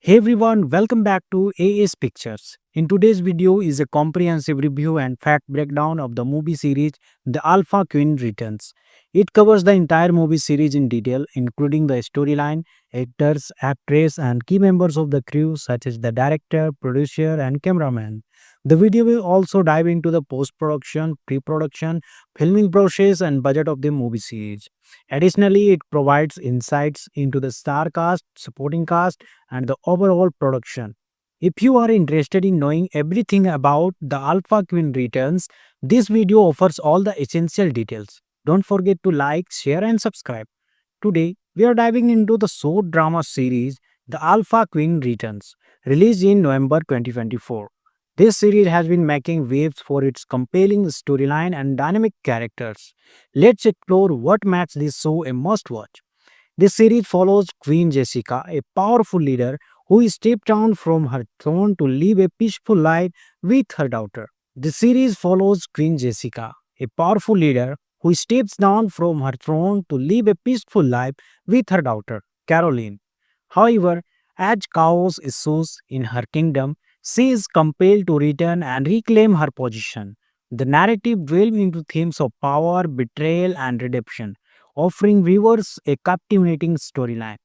Hey everyone, welcome back to AS Pictures. In today's video is a comprehensive review and fact breakdown of the movie series The Alpha Queen Returns. It covers the entire movie series in detail, including the storyline, actors, actress, and key members of the crew such as the director, producer, and cameraman. The video will also dive into the post-production, pre-production, filming process, and budget of the movie series. Additionally, it provides insights into the star cast, supporting cast, and the overall production. If you are interested in knowing everything about the Alpha Queen Returns, this video offers all the essential details. Don't forget to like, share, and subscribe. Today, we are diving into the short drama series The Alpha Queen Returns, released in November 2024. This series has been making waves for its compelling storyline and dynamic characters. Let's explore what makes this show a must watch. This series follows Queen Jessica, a powerful leader who stepped down from her throne to live a peaceful life with her daughter. The series follows Queen Jessica, a powerful leader who steps down from her throne to live a peaceful life with her daughter, Caroline. However, as chaos ensues in her kingdom, she is compelled to return and reclaim her position. The narrative delves into themes of power, betrayal, and redemption, offering viewers a captivating storyline.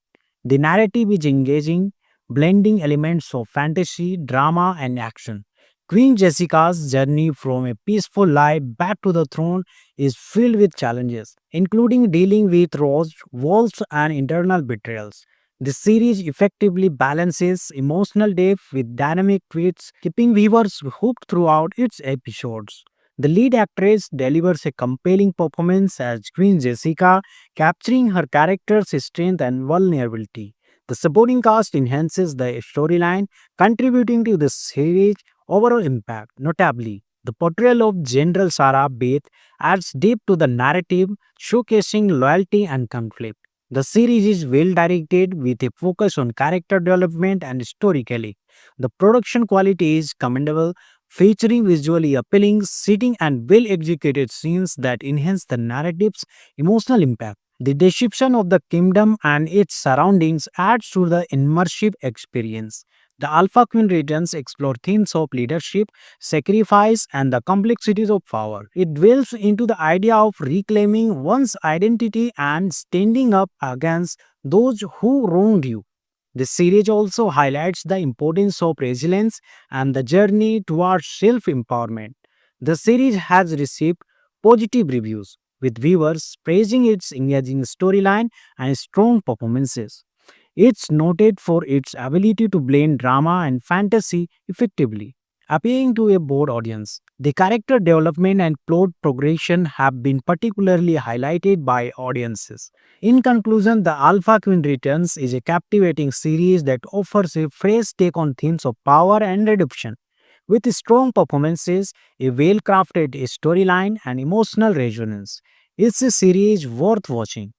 The narrative is engaging, blending elements of fantasy, drama, and action. Queen Jessica's journey from a peaceful life back to the throne is filled with challenges, including dealing with roles, walls, and internal betrayals. The series effectively balances emotional depth with dynamic twists, keeping viewers hooked throughout its episodes. The lead actress delivers a compelling performance as Queen Jessica, capturing her character's strength and vulnerability. The supporting cast enhances the storyline, contributing to the series' overall impact. Notably, the portrayal of General Sarah Beth adds depth to the narrative, showcasing loyalty and conflict. The series is well directed with a focus on character development and storytelling. The production quality is commendable, featuring visually appealing, setting, and well executed scenes that enhance the narrative's emotional impact. The description of the kingdom and its surroundings adds to the immersive experience. The Alpha Queen Returns explore themes of leadership, sacrifice, and the complexities of power. It dwells into the idea of reclaiming one's identity and standing up against those who wronged you. The series also highlights the importance of resilience and the journey towards self empowerment. The series has received positive reviews, with viewers praising its engaging storyline and strong performances. It's noted for its ability to blend drama and fantasy effectively, appealing to a broad audience. The character development and plot progression have been particularly highlighted by audiences. In conclusion, The Alpha Queen Returns is a captivating series that offers a fresh take on themes of power and redemption. With strong performances, a well crafted storyline, and emotional resonance, it's a series worth watching.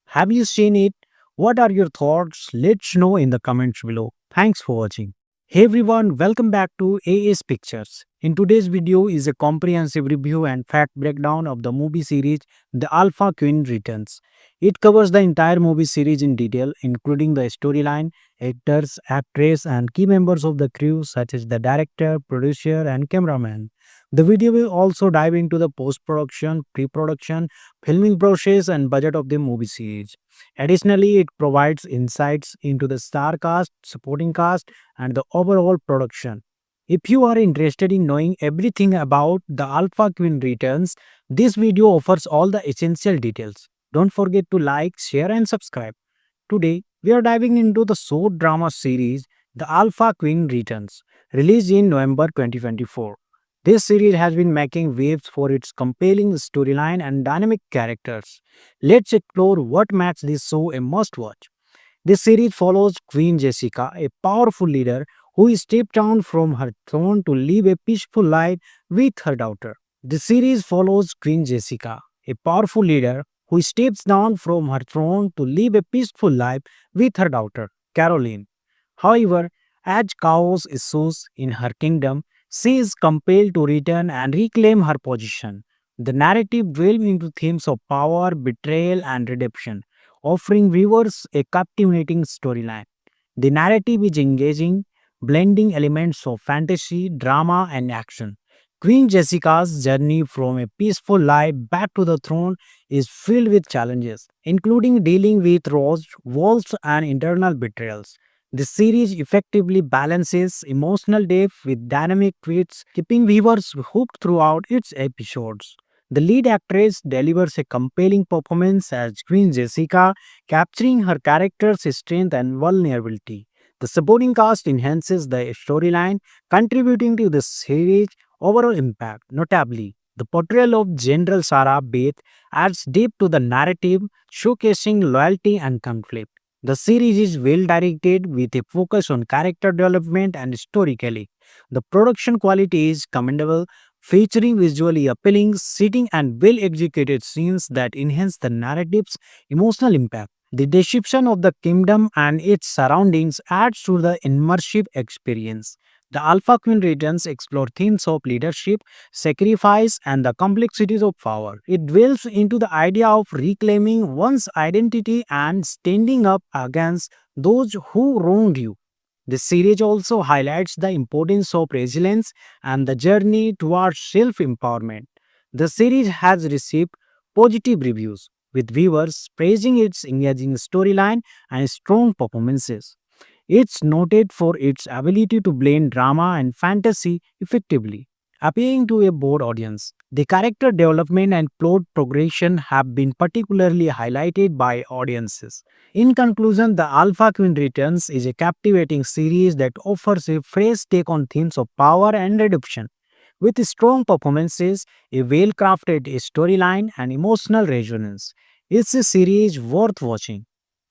Have you seen it? What are your thoughts? Let's know in the comments below. Thanks for watching. Hey everyone, welcome back to AS Pictures. In today's video is a comprehensive review and fact breakdown of the movie series The Alpha Queen Returns. It covers the entire movie series in detail, including the storyline, actors, actress, and key members of the crew such as the director, producer, and cameraman. The video will also dive into the post-production, pre-production, filming process, and budget of the movie series. Additionally, it provides insights into the star cast, supporting cast, and the overall production. If you are interested in knowing everything about the Alpha Queen Returns, this video offers all the essential details. Don't forget to like, share, and subscribe. Today, we are diving into the short drama series The Alpha Queen Returns, released in November 2024. This series has been making waves for its compelling storyline and dynamic characters. Let's explore what makes this show a must watch. This series follows Queen Jessica, a powerful leader who stepped down from her throne to live a peaceful life with her daughter. The series follows Queen Jessica, a powerful leader who steps down from her throne to live a peaceful life with her daughter, Caroline. However, as chaos ensues in her kingdom, she is compelled to return and reclaim her position. The narrative delves into themes of power, betrayal, and redemption, offering viewers a captivating storyline. The narrative is engaging, blending elements of fantasy, drama, and action. Queen Jessica's journey from a peaceful life back to the throne is filled with challenges, including dealing with roles, walls, and internal betrayals. The series effectively balances emotional depth with dynamic twists, keeping viewers hooked throughout its episodes. The lead actress delivers a compelling performance as Queen Jessica, capturing her character's strength and vulnerability. The supporting cast enhances the storyline, contributing to the series' overall impact. Notably, the portrayal of General Sarah Beth adds depth to the narrative, showcasing loyalty and conflict. The series is well directed with a focus on character development and storytelling. The production quality is commendable, featuring visually appealing setting and well executed scenes that enhance the narrative's emotional impact. The description of the kingdom and its surroundings adds to the immersive experience. The Alpha Queen Returns explore themes of leadership, sacrifice, and the complexities of power. It dwells into the idea of reclaiming one's identity and standing up against those who wronged you. The series also highlights the importance of resilience and the journey towards self empowerment. The series has received positive reviews, with viewers praising its engaging storyline and strong performances. It's noted for its ability to blend drama and fantasy effectively, appealing to a broad audience. The character development and plot progression have been particularly highlighted by audiences. In conclusion, The Alpha Queen Returns is a captivating series that offers a fresh take on themes of power and redemption. With strong performances, a well crafted storyline, and emotional resonance, it's a series worth watching.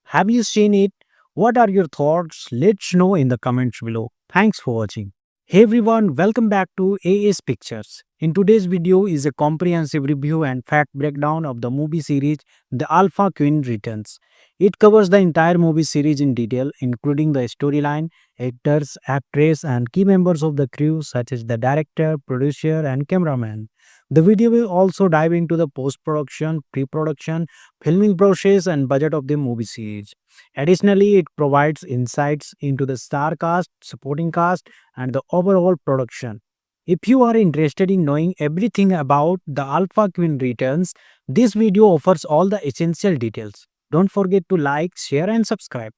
Have you seen it? What are your thoughts? Let's know in the comments below. Thanks for watching. Hey everyone, welcome back to AS Pictures. In today's video is a comprehensive review and fact breakdown of the movie series The Alpha Queen Returns. It covers the entire movie series in detail, including the storyline, actors, actress, and key members of the crew such as the director, producer, and cameraman. The video will also dive into the post-production, pre-production, filming process, and budget of the movie series. Additionally, it provides insights into the star cast, supporting cast, and the overall production. If you are interested in knowing everything about the Alpha Queen Returns, this video offers all the essential details. Don't forget to like, share, and subscribe.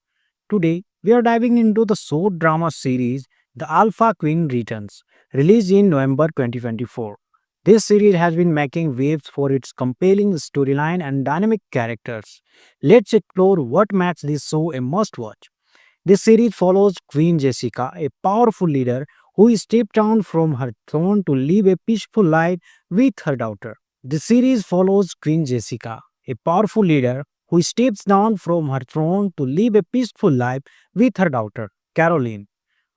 Today, we are diving into the short drama series The Alpha Queen Returns, released in November 2024. This series has been making waves for its compelling storyline and dynamic characters. Let's explore what makes this show a must watch. This series follows Queen Jessica, a powerful leader who stepped down from her throne to live a peaceful life with her daughter. The series follows Queen Jessica, a powerful leader who steps down from her throne to live a peaceful life with her daughter, Caroline.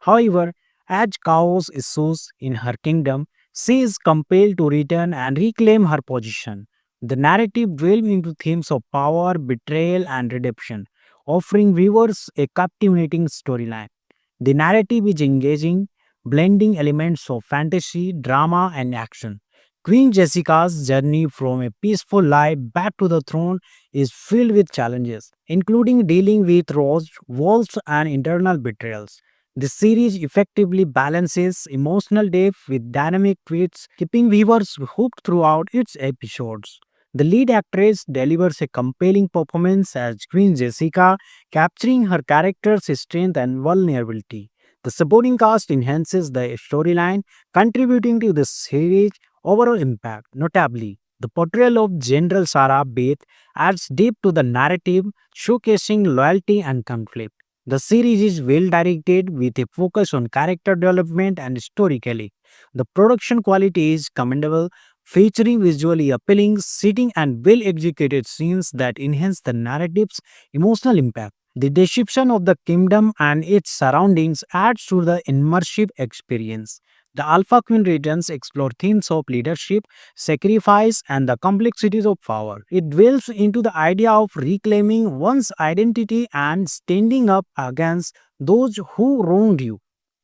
However, as chaos ensues in her kingdom, she is compelled to return and reclaim her position. The narrative delves into themes of power, betrayal, and redemption, offering viewers a captivating storyline. The narrative is engaging, blending elements of fantasy, drama, and action. Queen Jessica's journey from a peaceful life back to the throne is filled with challenges, including dealing with roles, walls, and internal betrayals. The series effectively balances emotional depth with dynamic twists, keeping viewers hooked throughout its episodes. The lead actress delivers a compelling performance as Queen Jessica, capturing her character's strength and vulnerability. The supporting cast enhances the storyline, contributing to the series' overall impact. Notably, the portrayal of General Sarah Beth adds depth to the narrative, showcasing loyalty and conflict. The series is well directed with a focus on character development and storytelling. The production quality is commendable, featuring visually appealing setting and well executed scenes that enhance the narrative's emotional impact. The description of the kingdom and its surroundings adds to the immersive experience. The Alpha Queen Returns explore themes of leadership, sacrifice, and the complexities of power. It dwells into the idea of reclaiming one's identity and standing up against those who wronged you.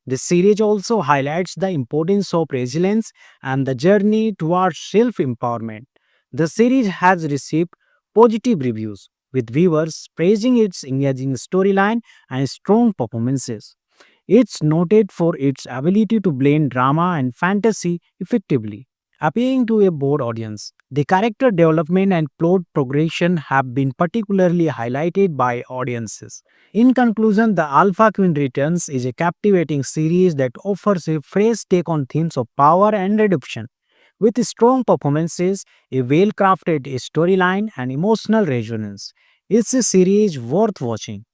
The series also highlights the importance of resilience and the journey towards self empowerment. The series has received positive reviews, with viewers praising its engaging storyline and strong performances. It's noted for its ability to blend drama and fantasy effectively, appealing to a broad audience. The character development and plot progression have been particularly highlighted by audiences. In conclusion, The Alpha Queen Returns is a captivating series that offers a fresh take on themes of power and redemption. With strong performances, a well crafted storyline, and emotional resonance, it's a series worth watching.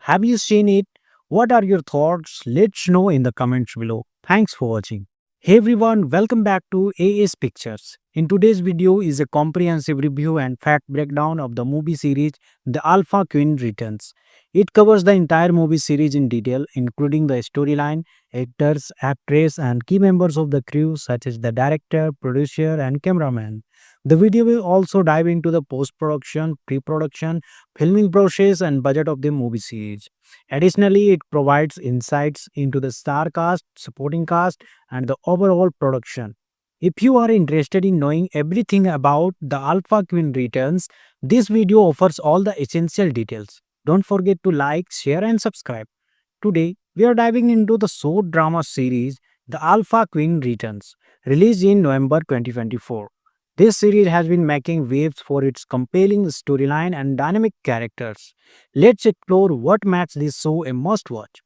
Have you seen it? What are your thoughts? Let's know in the comments below. Thanks for watching. Hey everyone, welcome back to AS Pictures. In today's video is a comprehensive review and fact breakdown of the movie series The Alpha Queen Returns. It covers the entire movie series in detail, including the storyline, actors, actress, and key members of the crew such as the director, producer, and cameraman. The video will also dive into the post-production, pre-production, filming process, and budget of the movie series. Additionally, it provides insights into the star cast, supporting cast, and the overall production. If you are interested in knowing everything about The Alpha Queen Returns, this video offers all the essential details. Don't forget to like, share, and subscribe. Today, we are diving into the short drama series The Alpha Queen Returns, released in November 2024. This series has been making waves for its compelling storyline and dynamic characters. Let's explore what makes this show a must watch.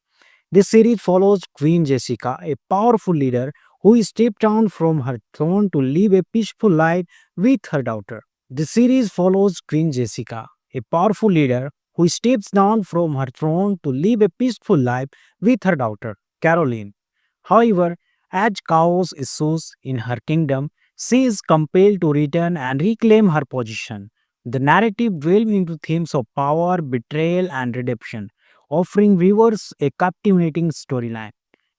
This series follows Queen Jessica, a powerful leader who stepped down from her throne to live a peaceful life with her daughter. The series follows Queen Jessica, a powerful leader who steps down from her throne to live a peaceful life with her daughter, Caroline. However, as chaos ensues in her kingdom, she is compelled to return and reclaim her position. The narrative delves into themes of power, betrayal, and redemption, offering viewers a captivating storyline.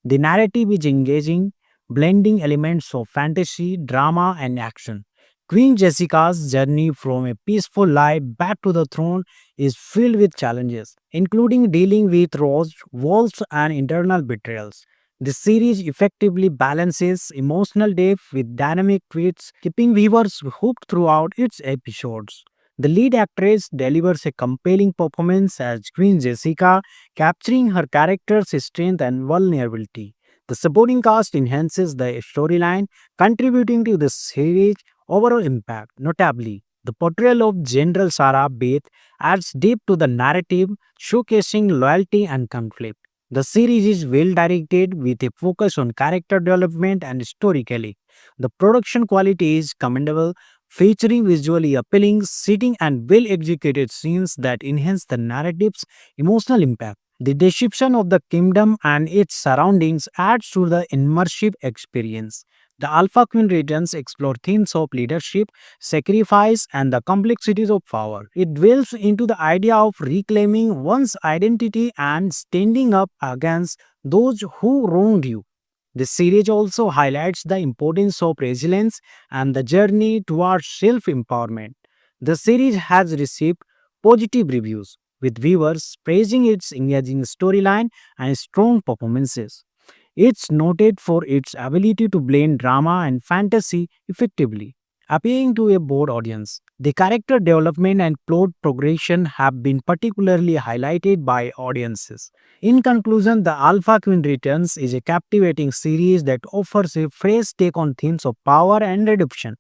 The narrative is engaging, blending elements of fantasy, drama, and action. Queen Jessica's journey from a peaceful life back to the throne is filled with challenges, including dealing with roles, walls, and internal betrayals. The series effectively balances emotional depth with dynamic twists, keeping viewers hooked throughout its episodes. The lead actress delivers a compelling performance as Queen Jessica, capturing her character's strength and vulnerability. The supporting cast enhances the storyline, contributing to the series' overall impact. Notably, the portrayal of General Sarah Beth adds depth to the narrative, showcasing loyalty and conflict. The series is well directed with a focus on character development and storytelling. The production quality is commendable, featuring visually appealing setting and well executed scenes that enhance the narrative's emotional impact. The description of the kingdom and its surroundings adds to the immersive experience. The Alpha Queen Returns explore themes of leadership, sacrifice, and the complexities of power. It dwells into the idea of reclaiming one's identity and standing up against those who wronged you. This series also highlights the importance of resilience and the journey towards self empowerment. The series has received positive reviews, with viewers praising its engaging storyline and strong performances. It's noted for its ability to blend drama and fantasy effectively, appealing to a broad audience. The character development and plot progression have been particularly highlighted by audiences. In conclusion, The Alpha Queen Returns is a captivating series that offers a fresh take on themes of power and redemption.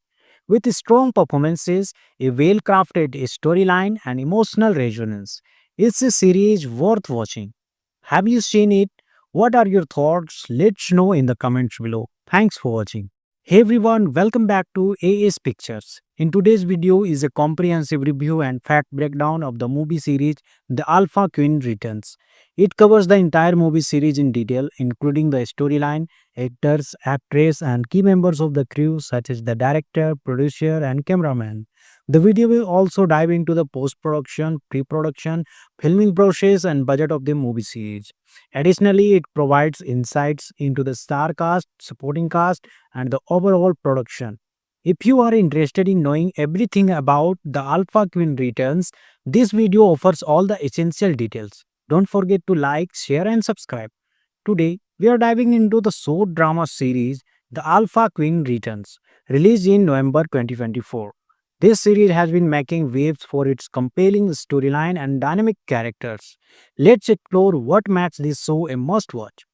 With strong performances, a well crafted storyline, and emotional resonance, it's a series worth watching. Have you seen it? What are your thoughts? Let's know in the comments below. Thanks for watching. Hey everyone, welcome back to AS Pictures. In today's video is a comprehensive review and fact breakdown of the movie series The Alpha Queen Returns. It covers the entire movie series in detail, including the storyline, actors, actress, and key members of the crew such as the director, producer, and cameraman. The video will also dive into the post-production, pre-production, filming process, and budget of the movie series. Additionally, it provides insights into the star cast, supporting cast, and the overall production. If you are interested in knowing everything about The Alpha Queen Returns, this video offers all the essential details. Don't forget to like, share, and subscribe. Today, we are diving into the short drama series The Alpha Queen Returns, released in November 2024. This series has been making waves for its compelling storyline and dynamic characters. Let's explore what makes this show a must watch.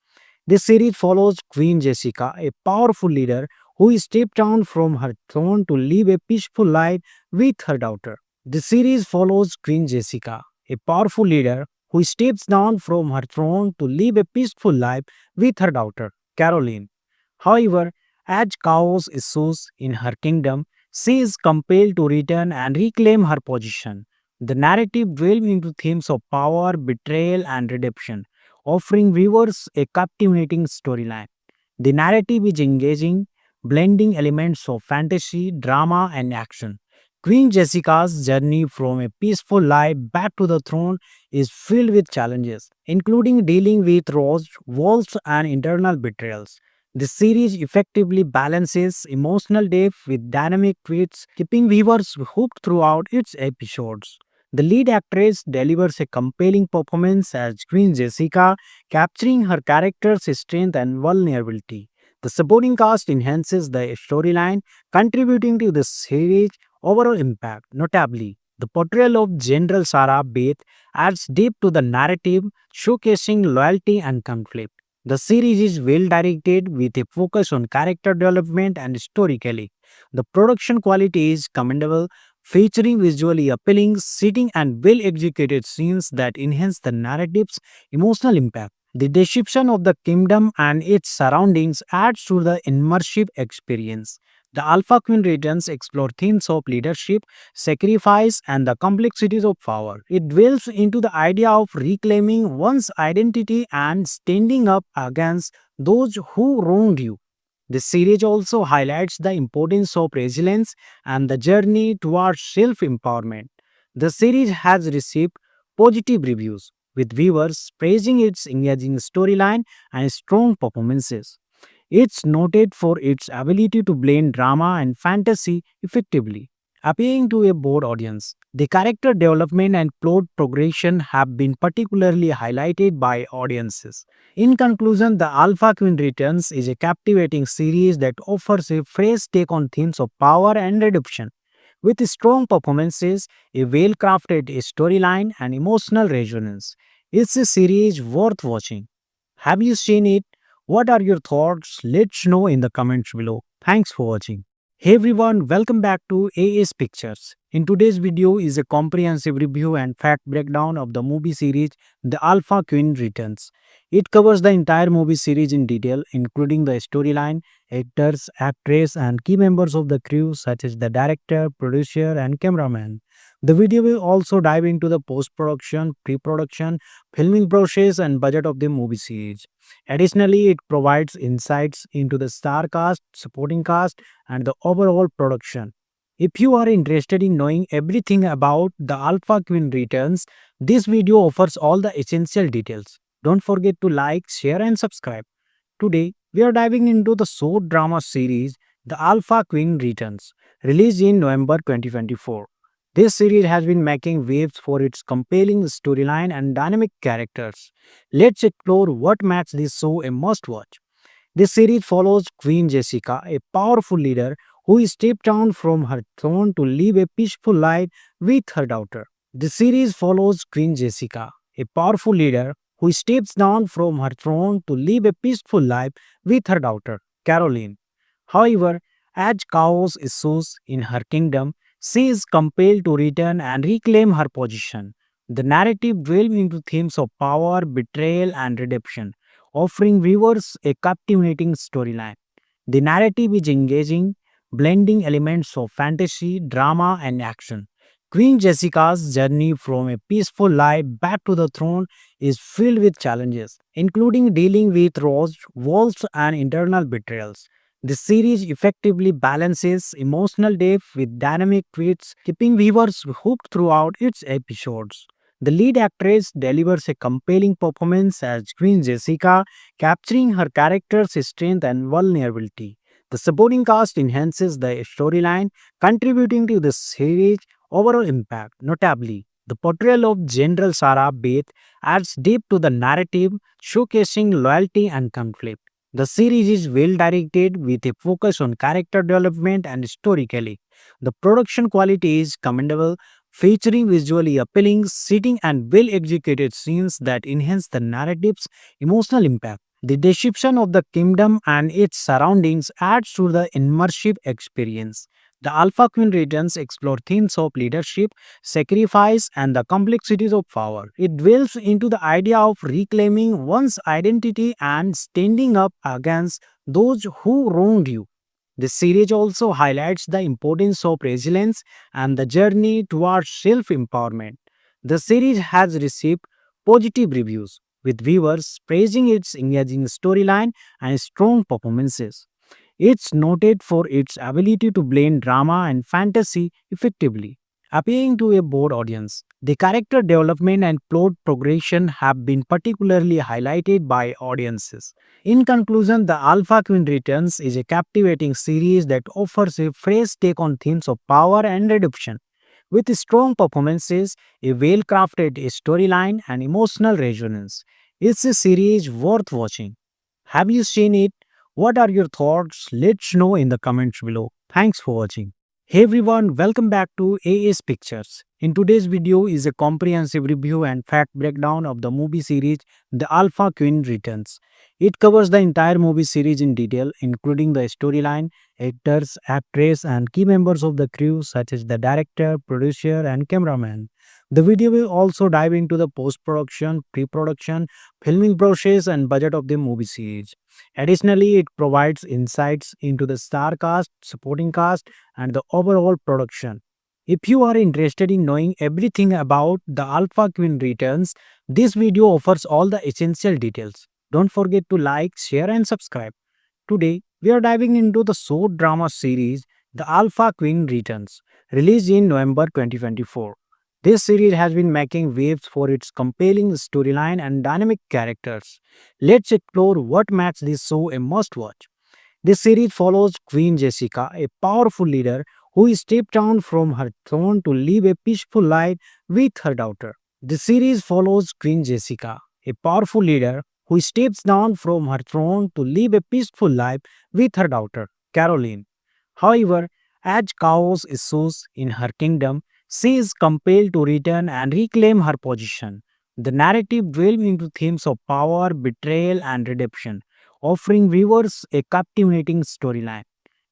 This series follows Queen Jessica, a powerful leader who stepped down from her throne to live a peaceful life with her daughter. The series follows Queen Jessica, a powerful leader who steps down from her throne to live a peaceful life with her daughter, Caroline. However, as chaos ensues in her kingdom, she is compelled to return and reclaim her position. The narrative delves into themes of power, betrayal, and redemption, offering viewers a captivating storyline. The narrative is engaging, blending elements of fantasy, drama, and action. Queen Jessica's journey from a peaceful life back to the throne is filled with challenges, including dealing with roles, walls, and internal betrayals. The series effectively balances emotional depth with dynamic twists, keeping viewers hooked throughout its episodes. The lead actress delivers a compelling performance as Queen Jessica, capturing her character's strength and vulnerability. The supporting cast enhances the storyline, contributing to the series' overall impact. Notably, the portrayal of General Sarah Beth adds depth to the narrative, showcasing loyalty and conflict. The series is well directed with a focus on character development and storytelling. The production quality is commendable, featuring visually appealing, setting, and well executed scenes that enhance the narrative's emotional impact. The description of the kingdom and its surroundings adds to the immersive experience. The Alpha Queen Returns explore themes of leadership, sacrifice, and the complexities of power. It dwells into the idea of reclaiming one's identity and standing up against those who wronged you. This series also highlights the importance of resilience and the journey towards self empowerment. The series has received positive reviews, with viewers praising its engaging storyline and strong performances. It's noted for its ability to blend drama and fantasy effectively, appealing to a broad audience. The character development and plot progression have been particularly highlighted by audiences. In conclusion, The Alpha Queen Returns is a captivating series that offers a fresh take on themes of power and redemption. With strong performances, a well crafted storyline, and emotional resonance, it's a series worth watching. Have you seen it? What are your thoughts? Let's know in the comments below. Thanks for watching. Hey everyone, welcome back to AS Pictures. In today's video is a comprehensive review and fact breakdown of the movie series The Alpha Queen Returns. It covers the entire movie series in detail, including the storyline, actors, actress, and key members of the crew such as the director, producer, and cameraman. The video will also dive into the post-production, pre-production, filming process, and budget of the movie series. Additionally, it provides insights into the star cast, supporting cast, and the overall production. If you are interested in knowing everything about The Alpha Queen Returns, this video offers all the essential details. Don't forget to like, share, and subscribe. Today, we are diving into the short drama series The Alpha Queen Returns, released in November 2024. This series has been making waves for its compelling storyline and dynamic characters. Let's explore what makes this show a must watch. This series follows Queen Jessica, a powerful leader who stepped down from her throne to live a peaceful life with her daughter. The series follows Queen Jessica, a powerful leader who steps down from her throne to live a peaceful life with her daughter, Caroline. However, as chaos ensues in her kingdom, she is compelled to return and reclaim her position. The narrative delves into themes of power, betrayal, and redemption, offering viewers a captivating storyline. The narrative is engaging, blending elements of fantasy, drama, and action. Queen Jessica's journey from a peaceful life back to the throne is filled with challenges, including dealing with roles, walls, and internal betrayals. The series effectively balances emotional depth with dynamic twists, keeping viewers hooked throughout its episodes. The lead actress delivers a compelling performance as Queen Jessica, capturing her character's strength and vulnerability. The supporting cast enhances the storyline, contributing to the series' overall impact. Notably, the portrayal of General Sarah Beth adds depth to the narrative, showcasing loyalty and conflict. The series is well directed with a focus on character development and storytelling. The production quality is commendable, featuring visually appealing, setting, and well executed scenes that enhance the narrative's emotional impact. The description of the kingdom and its surroundings adds to the immersive experience. The Alpha Queen Returns explore themes of leadership, sacrifice, and the complexities of power. It dwells into the idea of reclaiming one's identity and standing up against those who wronged you. This series also highlights the importance of resilience and the journey towards self empowerment. The series has received positive reviews, with viewers praising its engaging storyline and strong performances. It's noted for its ability to blend drama and fantasy effectively, appealing to a broad audience. The character development and plot progression have been particularly highlighted by audiences. In conclusion, The Alpha Queen Returns is a captivating series that offers a fresh take on themes of power and redemption. With strong performances, a well crafted storyline, and emotional resonance, it's a series worth watching. Have you seen it? What are your thoughts? Let's know in the comments below. Thanks for watching. Hey everyone, welcome back to AS Pictures. In today's video is a comprehensive review and fact breakdown of the movie series The Alpha Queen Returns. It covers the entire movie series in detail, including the storyline, actors, actress, and key members of the crew such as the director, producer, and cameraman. The video will also dive into the post-production, pre-production, filming process, and budget of the movie series. Additionally, it provides insights into the star cast, supporting cast, and the overall production. If you are interested in knowing everything about the Alpha Queen Returns, this video offers all the essential details. Don't forget to like, share, and subscribe. Today, we are diving into the short drama series The Alpha Queen Returns, released in November 2024. This series has been making waves for its compelling storyline and dynamic characters. Let's explore what makes this show a must watch. This series follows Queen Jessica, a powerful leader who stepped down from her throne to live a peaceful life with her daughter. The series follows Queen Jessica, a powerful leader who steps down from her throne to live a peaceful life with her daughter, Caroline. However, as chaos ensues in her kingdom, she is compelled to return and reclaim her position. The narrative delves into themes of power, betrayal, and redemption, offering viewers a captivating storyline.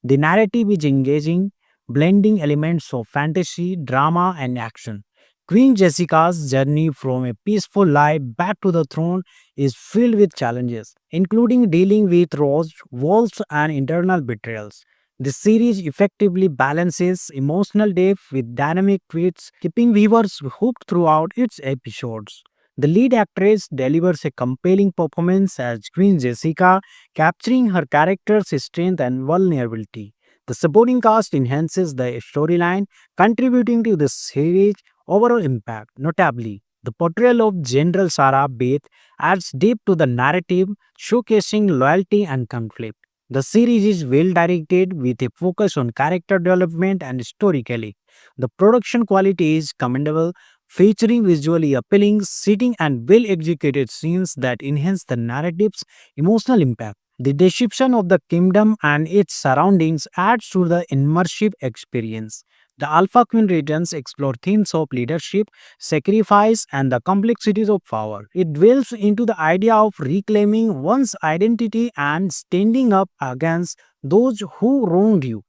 The narrative is engaging, blending elements of fantasy, drama, and action. Queen Jessica's journey from a peaceful life back to the throne is filled with challenges, including dealing with roles, walls, and internal betrayals. The series effectively balances emotional depth with dynamic twists, keeping viewers hooked throughout its episodes. The lead actress delivers a compelling performance as Queen Jessica, capturing her character's strength and vulnerability. The supporting cast enhances the storyline, contributing to the series' overall impact. Notably, the portrayal of General Sarah Beth adds depth to the narrative, showcasing loyalty and conflict. The series is well directed with a focus on character development and storytelling. The production quality is commendable, featuring visually appealing, setting, and well executed scenes that enhance the narrative's emotional impact. The description of the kingdom and its surroundings adds to the immersive experience. The Alpha Queen Returns explore themes of leadership, sacrifice, and the complexities of power. It dwells into the idea of reclaiming one's identity and standing up against those who wronged you.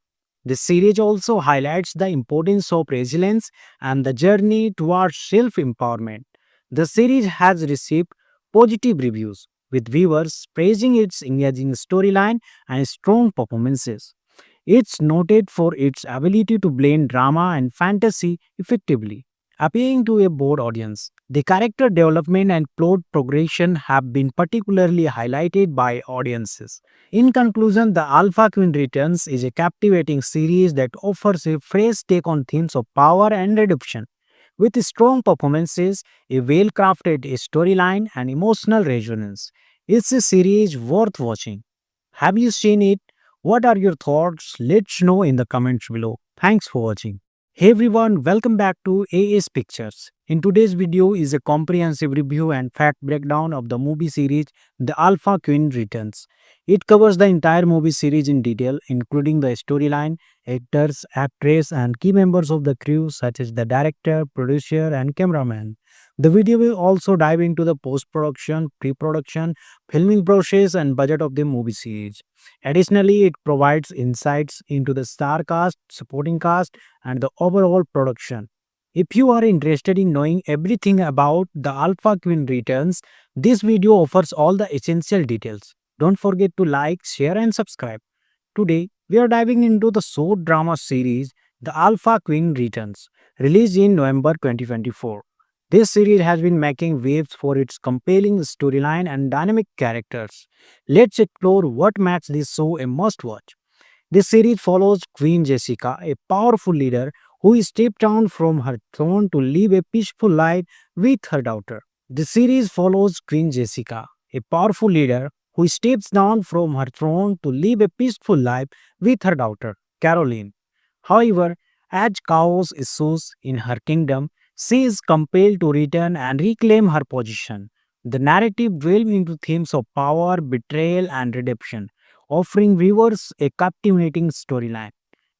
This series also highlights the importance of resilience and the journey towards self empowerment. The series has received positive reviews, with viewers praising its engaging storyline and strong performances. It's noted for its ability to blend drama and fantasy effectively, appealing to a broad audience. The character development and plot progression have been particularly highlighted by audiences. In conclusion, The Alpha Queen Returns is a captivating series that offers a fresh take on themes of power and redemption. With strong performances, a well crafted storyline, and emotional resonance, it's a series worth watching. Have you seen it? What are your thoughts? Let's know in the comments below. Thanks for watching. Hey everyone, welcome back to AS Pictures. In today's video is a comprehensive review and fact breakdown of the movie series The Alpha Queen Returns. It covers the entire movie series in detail, including the storyline, actors, actress, and key members of the crew such as the director, producer, and cameraman. The video will also dive into the post-production, pre-production, filming process, and budget of the movie series. Additionally, it provides insights into the star cast, supporting cast, and the overall production. If you are interested in knowing everything about the Alpha Queen Returns, this video offers all the essential details. Don't forget to like, share, and subscribe. Today, we are diving into the short drama series The Alpha Queen Returns, released in November 2024. This series has been making waves for its compelling storyline and dynamic characters. Let's explore what makes this show a must watch. This series follows Queen Jessica, a powerful leader who stepped down from her throne to live a peaceful life with her daughter. The series follows Queen Jessica, a powerful leader who steps down from her throne to live a peaceful life with her daughter, Caroline. However, as chaos ensues in her kingdom, she is compelled to return and reclaim her position. The narrative delves into themes of power, betrayal, and redemption, offering viewers a captivating storyline.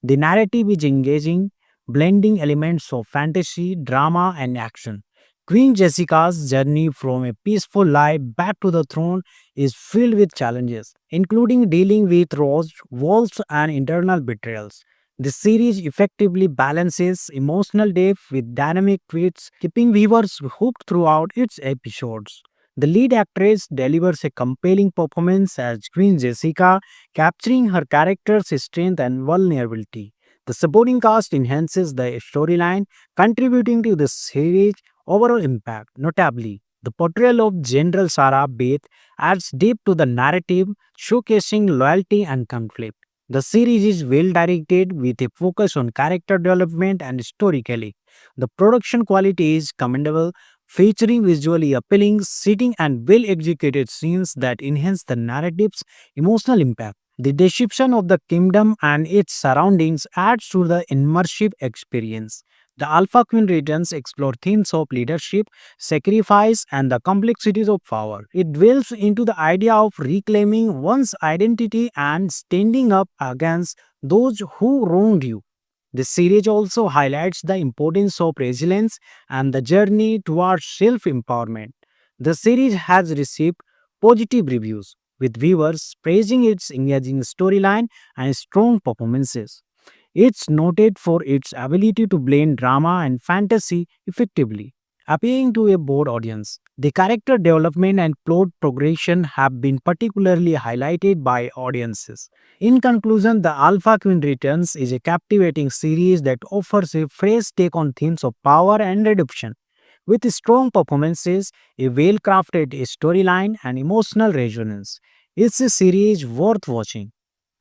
The narrative is engaging, blending elements of fantasy, drama, and action. Queen Jessica's journey from a peaceful life back to the throne is filled with challenges, including dealing with roles, walls, and internal betrayals. The series effectively balances emotional depth with dynamic twists, keeping viewers hooked throughout its episodes. The lead actress delivers a compelling performance as Queen Jessica, capturing her character's strength and vulnerability. The supporting cast enhances the storyline, contributing to the series' overall impact. Notably, the portrayal of General Sarah Beth adds depth to the narrative, showcasing loyalty and conflict. The series is well directed with a focus on character development and storytelling. The production quality is commendable, featuring visually appealing setting and well executed scenes that enhance the narrative's emotional impact. The description of the kingdom and its surroundings adds to the immersive experience. The Alpha Queen Returns explore themes of leadership, sacrifice, and the complexities of power. It dwells into the idea of reclaiming one's identity and standing up against those who wronged you. The series also highlights the importance of resilience and the journey towards self empowerment. The series has received positive reviews, with viewers praising its engaging storyline and strong performances. It's noted for its ability to blend drama and fantasy effectively, appealing to a broad audience. The character development and plot progression have been particularly highlighted by audiences. In conclusion, The Alpha Queen Returns is a captivating series that offers a fresh take on themes of power and redemption. With strong performances, a well crafted storyline, and emotional resonance, it's a series worth watching.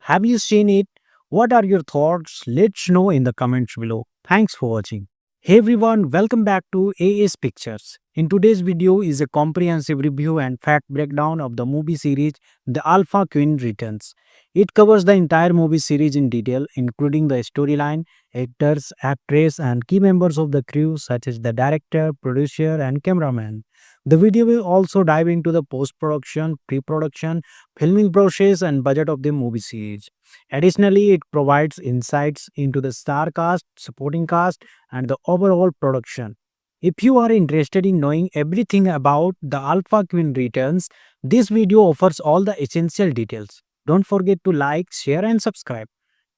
Have you seen it? What are your thoughts? Let's know in the comments below. Thanks for watching. Hey everyone, welcome back to AS Pictures. In today's video is a comprehensive review and fact breakdown of the movie series The Alpha Queen Returns. It covers the entire movie series in detail, including the storyline, actors, actress, and key members of the crew such as the director, producer, and cameraman. The video will also dive into the post-production, pre-production, filming process, and budget of the movie series. Additionally, it provides insights into the star cast, supporting cast, and the overall production. If you are interested in knowing everything about the Alpha Queen Returns, this video offers all the essential details. Don't forget to like, share, and subscribe.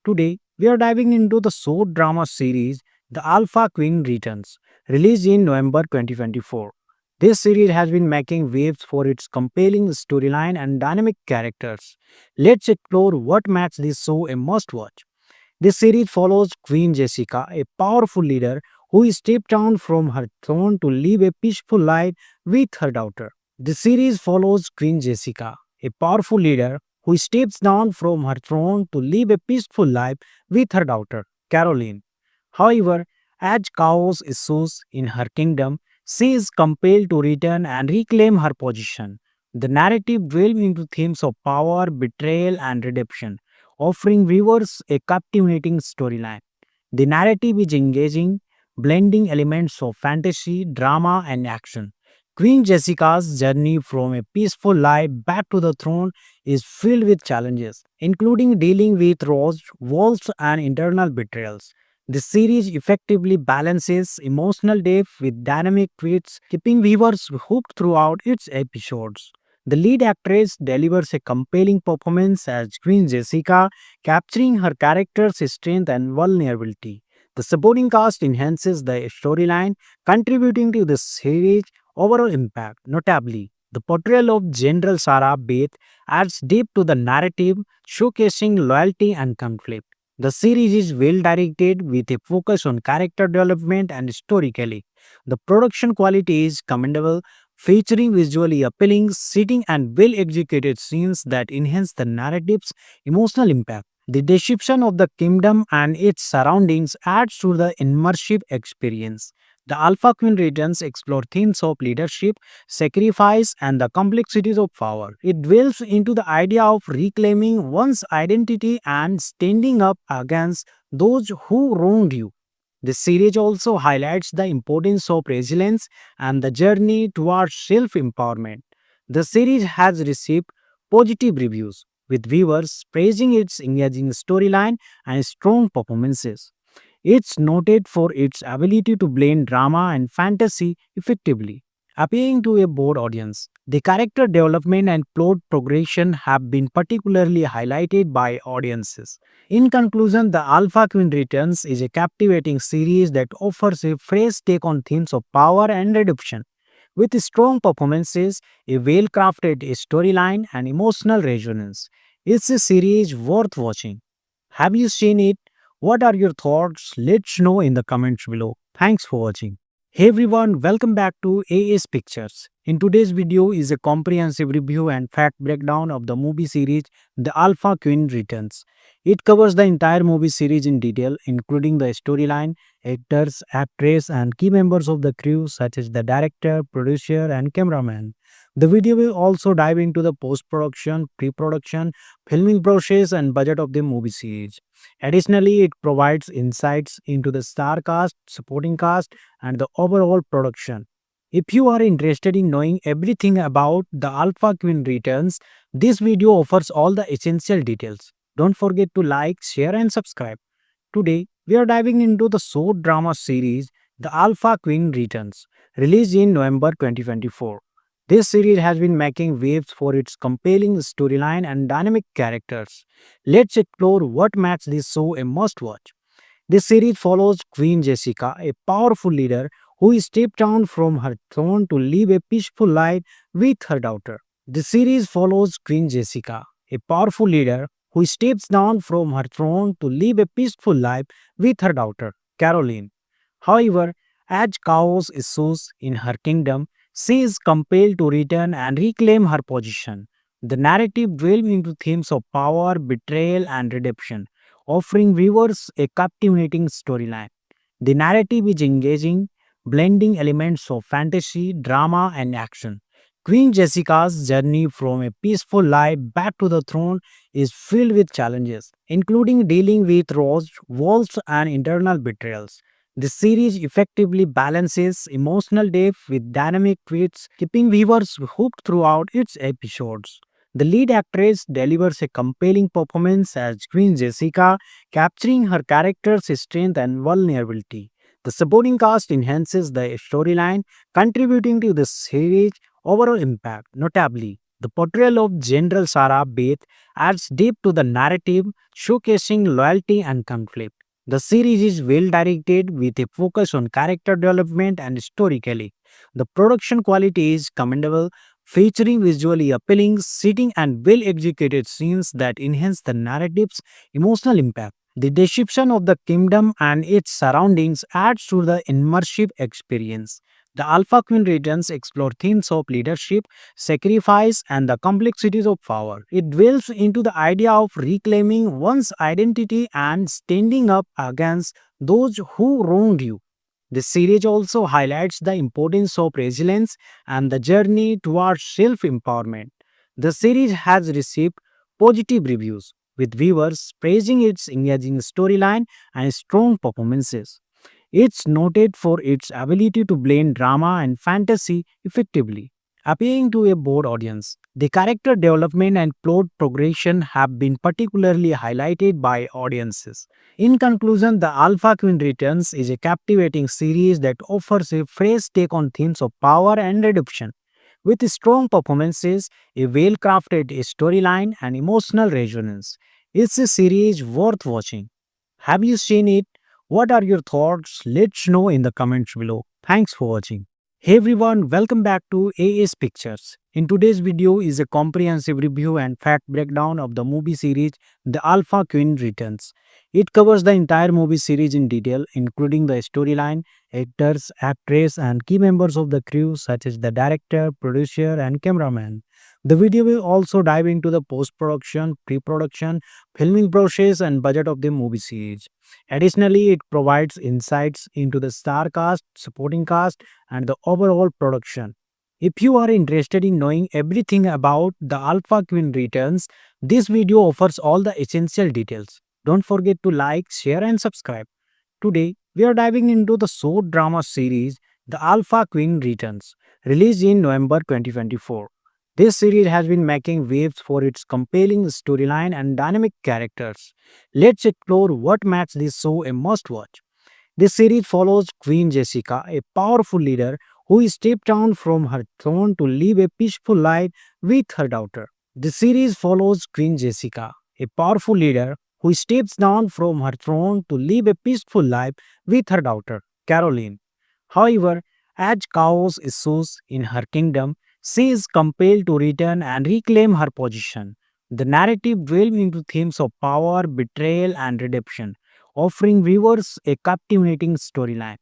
Today, we are diving into the short drama series The Alpha Queen Returns, released in November 2024. This series has been making waves for its compelling storyline and dynamic characters. Let's explore what makes this show a must watch. This series follows Queen Jessica, a powerful leader who stepped down from her throne to live a peaceful life with her daughter. The series follows Queen Jessica, a powerful leader who steps down from her throne to live a peaceful life with her daughter, Caroline. However, as chaos ensues in her kingdom, she is compelled to return and reclaim her position. The narrative delves into themes of power, betrayal, and redemption, offering viewers a captivating storyline. The narrative is engaging, blending elements of fantasy, drama, and action. Queen Jessica's journey from a peaceful life back to the throne is filled with challenges, including dealing with roles, wolves, and internal betrayals. The series effectively balances emotional depth with dynamic twists, keeping viewers hooked throughout its episodes. The lead actress delivers a compelling performance as Queen Jessica, capturing her character's strength and vulnerability. The supporting cast enhances the storyline, contributing to the series' overall impact. Notably, the portrayal of General Sarah Beth adds depth to the narrative, showcasing loyalty and conflict. The series is well directed with a focus on character development and storytelling. The production quality is commendable, featuring visually appealing setting and well executed scenes that enhance the narrative's emotional impact. The description of the kingdom and its surroundings adds to the immersive experience. The Alpha Queen Returns explore themes of leadership, sacrifice, and the complexities of power. It dwells into the idea of reclaiming one's identity and standing up against those who wronged you. The series also highlights the importance of resilience and the journey towards self empowerment. The series has received positive reviews, with viewers praising its engaging storyline and strong performances. It's noted for its ability to blend drama and fantasy effectively, appealing to a broad audience. The character development and plot progression have been particularly highlighted by audiences. In conclusion, The Alpha Queen Returns is a captivating series that offers a fresh take on themes of power and redemption. With strong performances, a well crafted storyline, and emotional resonance, it's a series worth watching. Have you seen it? What are your thoughts? Let's know in the comments below. Thanks for watching. Hey everyone, welcome back to AS Pictures. In today's video is a comprehensive review and fact breakdown of the movie series The Alpha Queen Returns. It covers the entire movie series in detail, including the storyline, actors, actress, and key members of the crew such as the director, producer, and cameraman. The video will also dive into the post-production, pre-production, filming process, and budget of the movie series. Additionally, it provides insights into the star cast, supporting cast, and the overall production. If you are interested in knowing everything about the Alpha Queen Returns, this video offers all the essential details. Don't forget to like, share, and subscribe. Today, we are diving into the short drama series The Alpha Queen Returns, released in November 2024. This series has been making waves for its compelling storyline and dynamic characters. Let's explore what makes this show a must watch. This series follows Queen Jessica, a powerful leader who stepped down from her throne to live a peaceful life with her daughter. The series follows Queen Jessica, a powerful leader who steps down from her throne to live a peaceful life with her daughter, Caroline. However, as chaos ensues in her kingdom, she is compelled to return and reclaim her position. The narrative delves into themes of power, betrayal, and redemption, offering viewers a captivating storyline. The narrative is engaging, blending elements of fantasy, drama, and action. Queen Jessica's journey from a peaceful life back to the throne is filled with challenges, including dealing with roles, wolves, and internal betrayals. The series effectively balances emotional depth with dynamic twists, keeping viewers hooked throughout its episodes. The lead actress delivers a compelling performance as Queen Jessica, capturing her character's strength and vulnerability. The supporting cast enhances the storyline, contributing to the series' overall impact. Notably, the portrayal of General Sarah Beth adds depth to the narrative, showcasing loyalty and conflict. The series is well directed with a focus on character development and storytelling. The production quality is commendable, featuring visually appealing setting and well executed scenes that enhance the narrative's emotional impact. The description of the kingdom and its surroundings adds to the immersive experience. The Alpha Queen Returns explore themes of leadership, sacrifice, and the complexities of power. It dwells into the idea of reclaiming one's identity and standing up against those who wronged you. This series also highlights the importance of resilience and the journey towards self empowerment. The series has received positive reviews, with viewers praising its engaging storyline and strong performances. It's noted for its ability to blend drama and fantasy effectively, appealing to a broad audience. The character development and plot progression have been particularly highlighted by audiences. In conclusion, The Alpha Queen Returns is a captivating series that offers a fresh take on themes of power and redemption. With strong performances, a well crafted storyline, and emotional resonance, it's a series worth watching. Have you seen it? What are your thoughts? Let's know in the comments below. Thanks for watching. Hey everyone, welcome back to AS Pictures. In today's video is a comprehensive review and fact breakdown of the movie series The Alpha Queen Returns. It covers the entire movie series in detail, including the storyline, actors, actress, and key members of the crew such as the director, producer, and cameraman. The video will also dive into the post-production, pre-production, filming process, and budget of the movie series. Additionally, it provides insights into the star cast, supporting cast, and the overall production. If you are interested in knowing everything about The Alpha Queen Returns, this video offers all the essential details. Don't forget to like, share, and subscribe. Today, we are diving into the short drama series The Alpha Queen Returns, released in November 2024. This series has been making waves for its compelling storyline and dynamic characters. Let's explore what makes this show a must watch. This series follows Queen Jessica, a powerful leader who stepped down from her throne to live a peaceful life with her daughter. The series follows Queen Jessica, a powerful leader who steps down from her throne to live a peaceful life with her daughter, Caroline. However, as chaos ensues in her kingdom, she is compelled to return and reclaim her position. The narrative delves into themes of power, betrayal, and redemption, offering viewers a captivating storyline.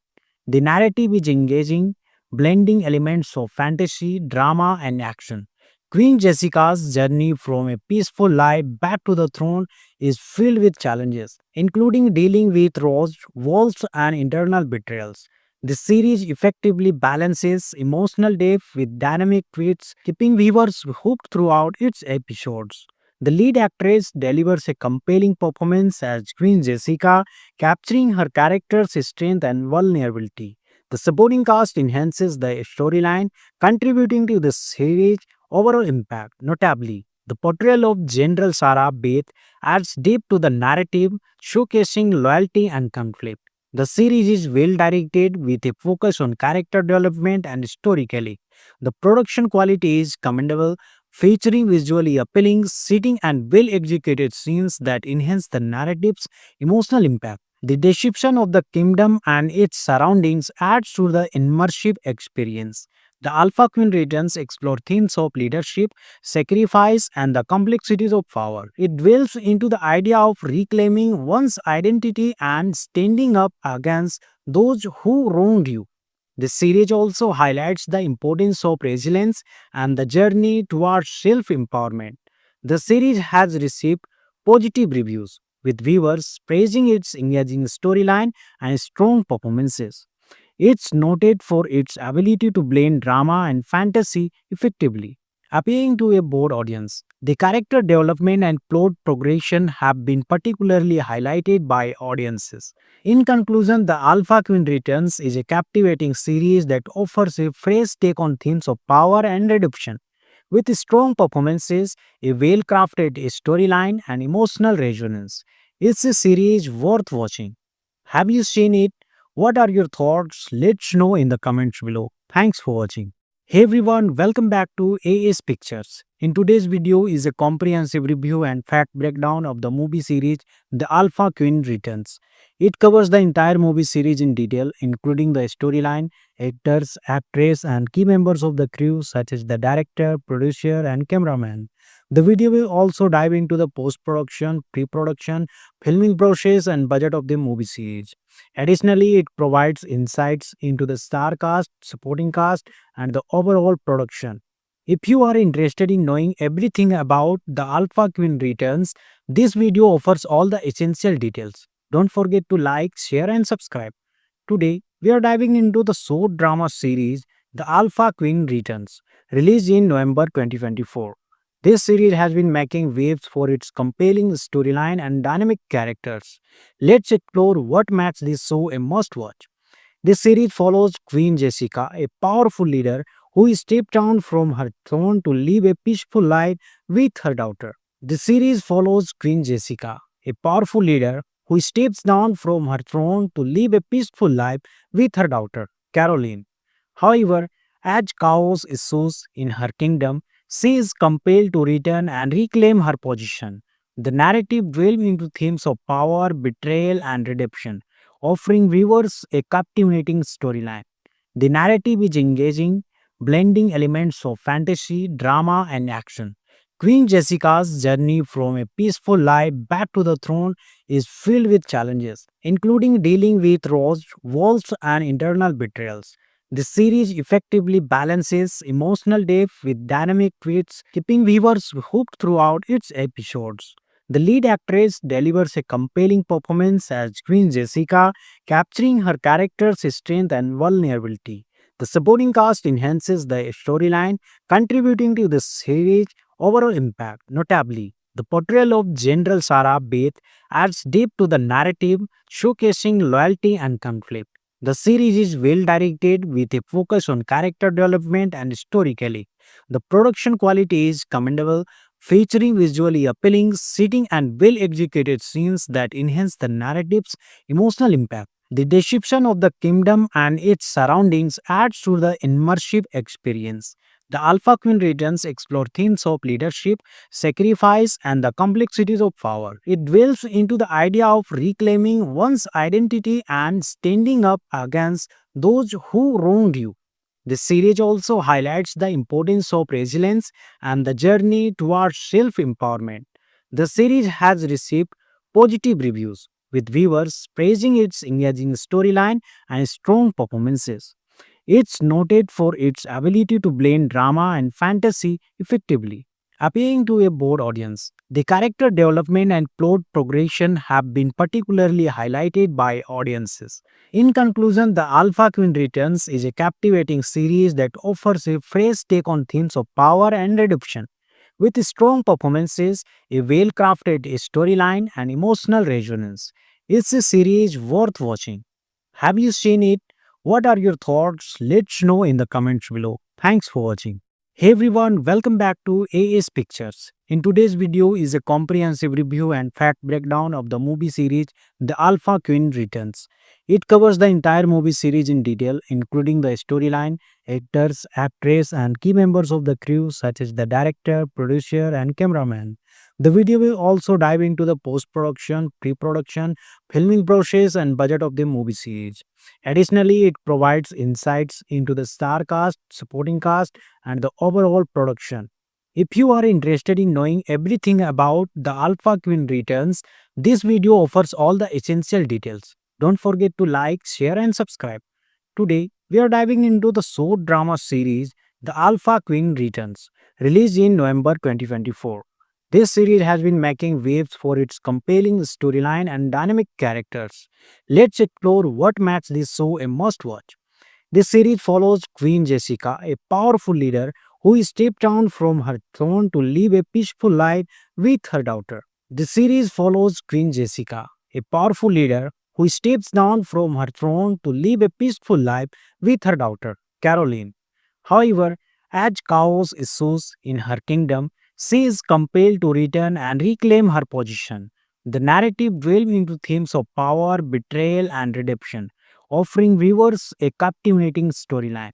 The narrative is engaging, blending elements of fantasy, drama, and action. Queen Jessica's journey from a peaceful life back to the throne is filled with challenges, including dealing with roles, walls, and internal betrayals. The series effectively balances emotional depth with dynamic twists, keeping viewers hooked throughout its episodes. The lead actress delivers a compelling performance as Queen Jessica, capturing her character's strength and vulnerability. The supporting cast enhances the storyline, contributing to the series' overall impact. Notably, the portrayal of General Sarah Beth adds depth to the narrative, showcasing loyalty and conflict. The series is well directed with a focus on character development and storytelling. The production quality is commendable, featuring visually appealing, setting, and well executed scenes that enhance the narrative's emotional impact. The description of the kingdom and its surroundings adds to the immersive experience. The Alpha Queen Returns explore themes of leadership, sacrifice, and the complexities of power. It dwells into the idea of reclaiming one's identity and standing up against those who wronged you. This series also highlights the importance of resilience and the journey towards self empowerment. The series has received positive reviews, with viewers praising its engaging storyline and strong performances. It's noted for its ability to blend drama and fantasy effectively, appealing to a broad audience. The character development and plot progression have been particularly highlighted by audiences. In conclusion, The Alpha Queen Returns is a captivating series that offers a fresh take on themes of power and redemption. With strong performances, a well crafted storyline, and emotional resonance, it's a series worth watching. Have you seen it? What are your thoughts? Let's know in the comments below. Thanks for watching. Hey everyone, welcome back to AS Pictures. In today's video is a comprehensive review and fact breakdown of the movie series The Alpha Queen Returns. It covers the entire movie series in detail, including the storyline, actors, actress, and key members of the crew such as the director, producer, and cameraman. The video will also dive into the post-production, pre-production, filming process, and budget of the movie series. Additionally, it provides insights into the star cast, supporting cast, and the overall production. If you are interested in knowing everything about The Alpha Queen Returns, this video offers all the essential details. Don't forget to like, share, and subscribe. Today, we are diving into the short drama series The Alpha Queen Returns, released in November 2024. This series has been making waves for its compelling storyline and dynamic characters. Let's explore what makes this show a must watch. This series follows Queen Jessica, a powerful leader who stepped down from her throne to live a peaceful life with her daughter. The series follows Queen Jessica, a powerful leader who steps down from her throne to live a peaceful life with her daughter, Caroline. However, as chaos ensues in her kingdom, she is compelled to return and reclaim her position. The narrative delves into themes of power, betrayal, and redemption, offering viewers a captivating storyline. The narrative is engaging, blending elements of fantasy, drama, and action. Queen Jessica's journey from a peaceful life back to the throne is filled with challenges, including dealing with roles, walls, and internal betrayals. The series effectively balances emotional depth with dynamic twists, keeping viewers hooked throughout its episodes. The lead actress delivers a compelling performance as Queen Jessica, capturing her character's strength and vulnerability. The supporting cast enhances the storyline, contributing to the series' overall impact. Notably, the portrayal of General Sarah Beth adds depth to the narrative, showcasing loyalty and conflict. The series is well directed with a focus on character development and storytelling. The production quality is commendable, featuring visually appealing, setting, and well executed scenes that enhance the narrative's emotional impact. The description of the kingdom and its surroundings adds to the immersive experience. The Alpha Queen Returns explore themes of leadership, sacrifice, and the complexities of power. It dwells into the idea of reclaiming one's identity and standing up against those who wronged you. This series also highlights the importance of resilience and the journey towards self empowerment. The series has received positive reviews, with viewers praising its engaging storyline and strong performances. It's noted for its ability to blend drama and fantasy effectively, appealing to a broad audience. The character development and plot progression have been particularly highlighted by audiences. In conclusion, The Alpha Queen Returns is a captivating series that offers a fresh take on themes of power and redemption. With strong performances, a well crafted storyline, and emotional resonance, it's a series worth watching. Have you seen it? What are your thoughts? Let's know in the comments below. Thanks for watching. Hey everyone, welcome back to AS Pictures. In today's video is a comprehensive review and fact breakdown of the movie series The Alpha Queen Returns. It covers the entire movie series in detail, including the storyline, actors, actress, and key members of the crew such as the director, producer, and cameraman. The video will also dive into the post-production, pre-production, filming process, and budget of the movie series. Additionally, it provides insights into the star cast, supporting cast, and the overall production. If you are interested in knowing everything about the Alpha Queen Returns, this video offers all the essential details. Don't forget to like, share, and subscribe. Today, we are diving into the short drama series The Alpha Queen Returns, released in November 2024. This series has been making waves for its compelling storyline and dynamic characters. Let's explore what makes this show a must watch. This series follows Queen Jessica, a powerful leader who stepped down from her throne to live a peaceful life with her daughter. The series follows Queen Jessica, a powerful leader who steps down from her throne to live a peaceful life with her daughter, Caroline. However, as chaos ensues in her kingdom, she is compelled to return and reclaim her position. The narrative delves into themes of power, betrayal, and redemption, offering viewers a captivating storyline.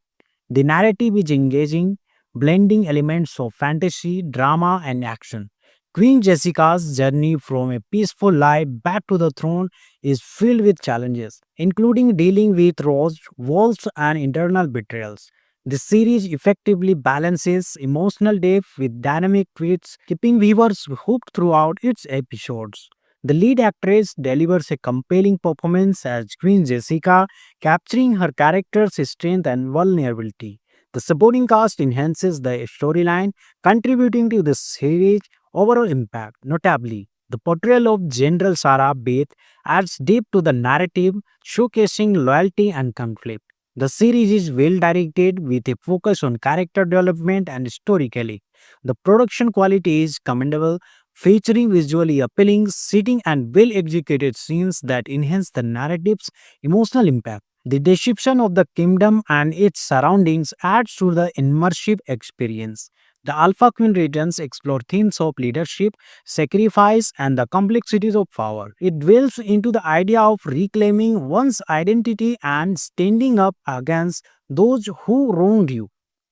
The narrative is engaging, blending elements of fantasy, drama, and action. Queen Jessica's journey from a peaceful life back to the throne is filled with challenges, including dealing with roles, walls, and internal betrayals. The series effectively balances emotional depth with dynamic twists, keeping viewers hooked throughout its episodes. The lead actress delivers a compelling performance as Queen Jessica, capturing her character's strength and vulnerability. The supporting cast enhances the storyline, contributing to the series' overall impact. Notably, the portrayal of General Sarah Beth adds depth to the narrative, showcasing loyalty and conflict. The series is well directed with a focus on character development and storytelling. The production quality is commendable, featuring visually appealing, setting, and well executed scenes that enhance the narrative's emotional impact. The description of the kingdom and its surroundings adds to the immersive experience. The Alpha Queen Returns explore themes of leadership, sacrifice, and the complexities of power. It dwells into the idea of reclaiming one's identity and standing up against those who wronged you.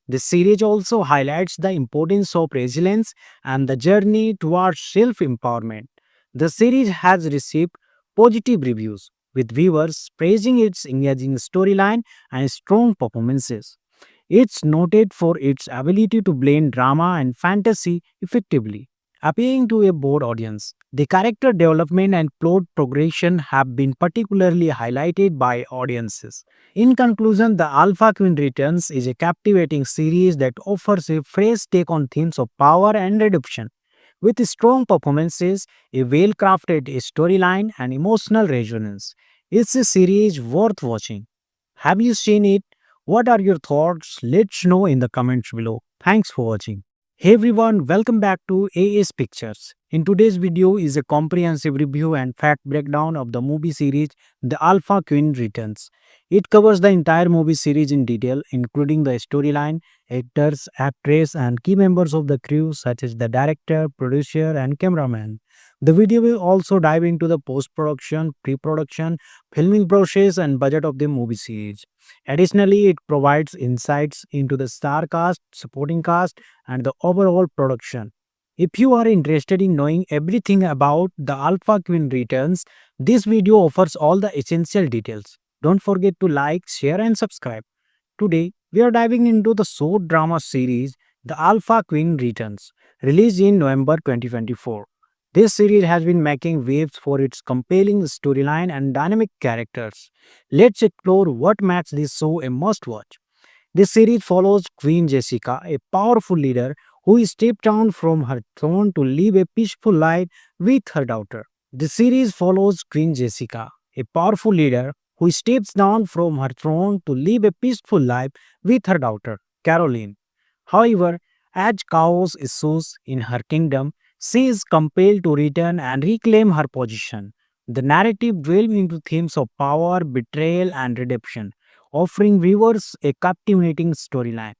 The series also highlights the importance of resilience and the journey towards self empowerment. The series has received positive reviews, with viewers praising its engaging storyline and strong performances. It's noted for its ability to blend drama and fantasy effectively, appealing to a broad audience. The character development and plot progression have been particularly highlighted by audiences. In conclusion, The Alpha Queen Returns is a captivating series that offers a fresh take on themes of power and redemption. With strong performances, a well crafted storyline, and emotional resonance, it's a series worth watching. Have you seen it? What are your thoughts? Let's know in the comments below. Thanks for watching. Hey everyone, welcome back to AS Pictures. In today's video is a comprehensive review and fact breakdown of the movie series The Alpha Queen Returns. It covers the entire movie series in detail, including the storyline, actors, actress, and key members of the crew such as the director, producer, and cameraman. The video will also dive into the post-production, pre-production, filming process, and budget of the movie series. Additionally, it provides insights into the star cast, supporting cast, and the overall production. If you are interested in knowing everything about the Alpha Queen Returns, this video offers all the essential details. Don't forget to like, share, and subscribe. Today, we are diving into the short drama series The Alpha Queen Returns, released in November 2024. This series has been making waves for its compelling storyline and dynamic characters. Let's explore what makes this show a must watch. This series follows Queen Jessica, a powerful leader who stepped down from her throne to live a peaceful life with her daughter. The series follows Queen Jessica, a powerful leader who steps down from her throne to live a peaceful life with her daughter, Caroline. However, as chaos ensues in her kingdom, she is compelled to return and reclaim her position. The narrative delves into themes of power, betrayal, and redemption, offering viewers a captivating storyline.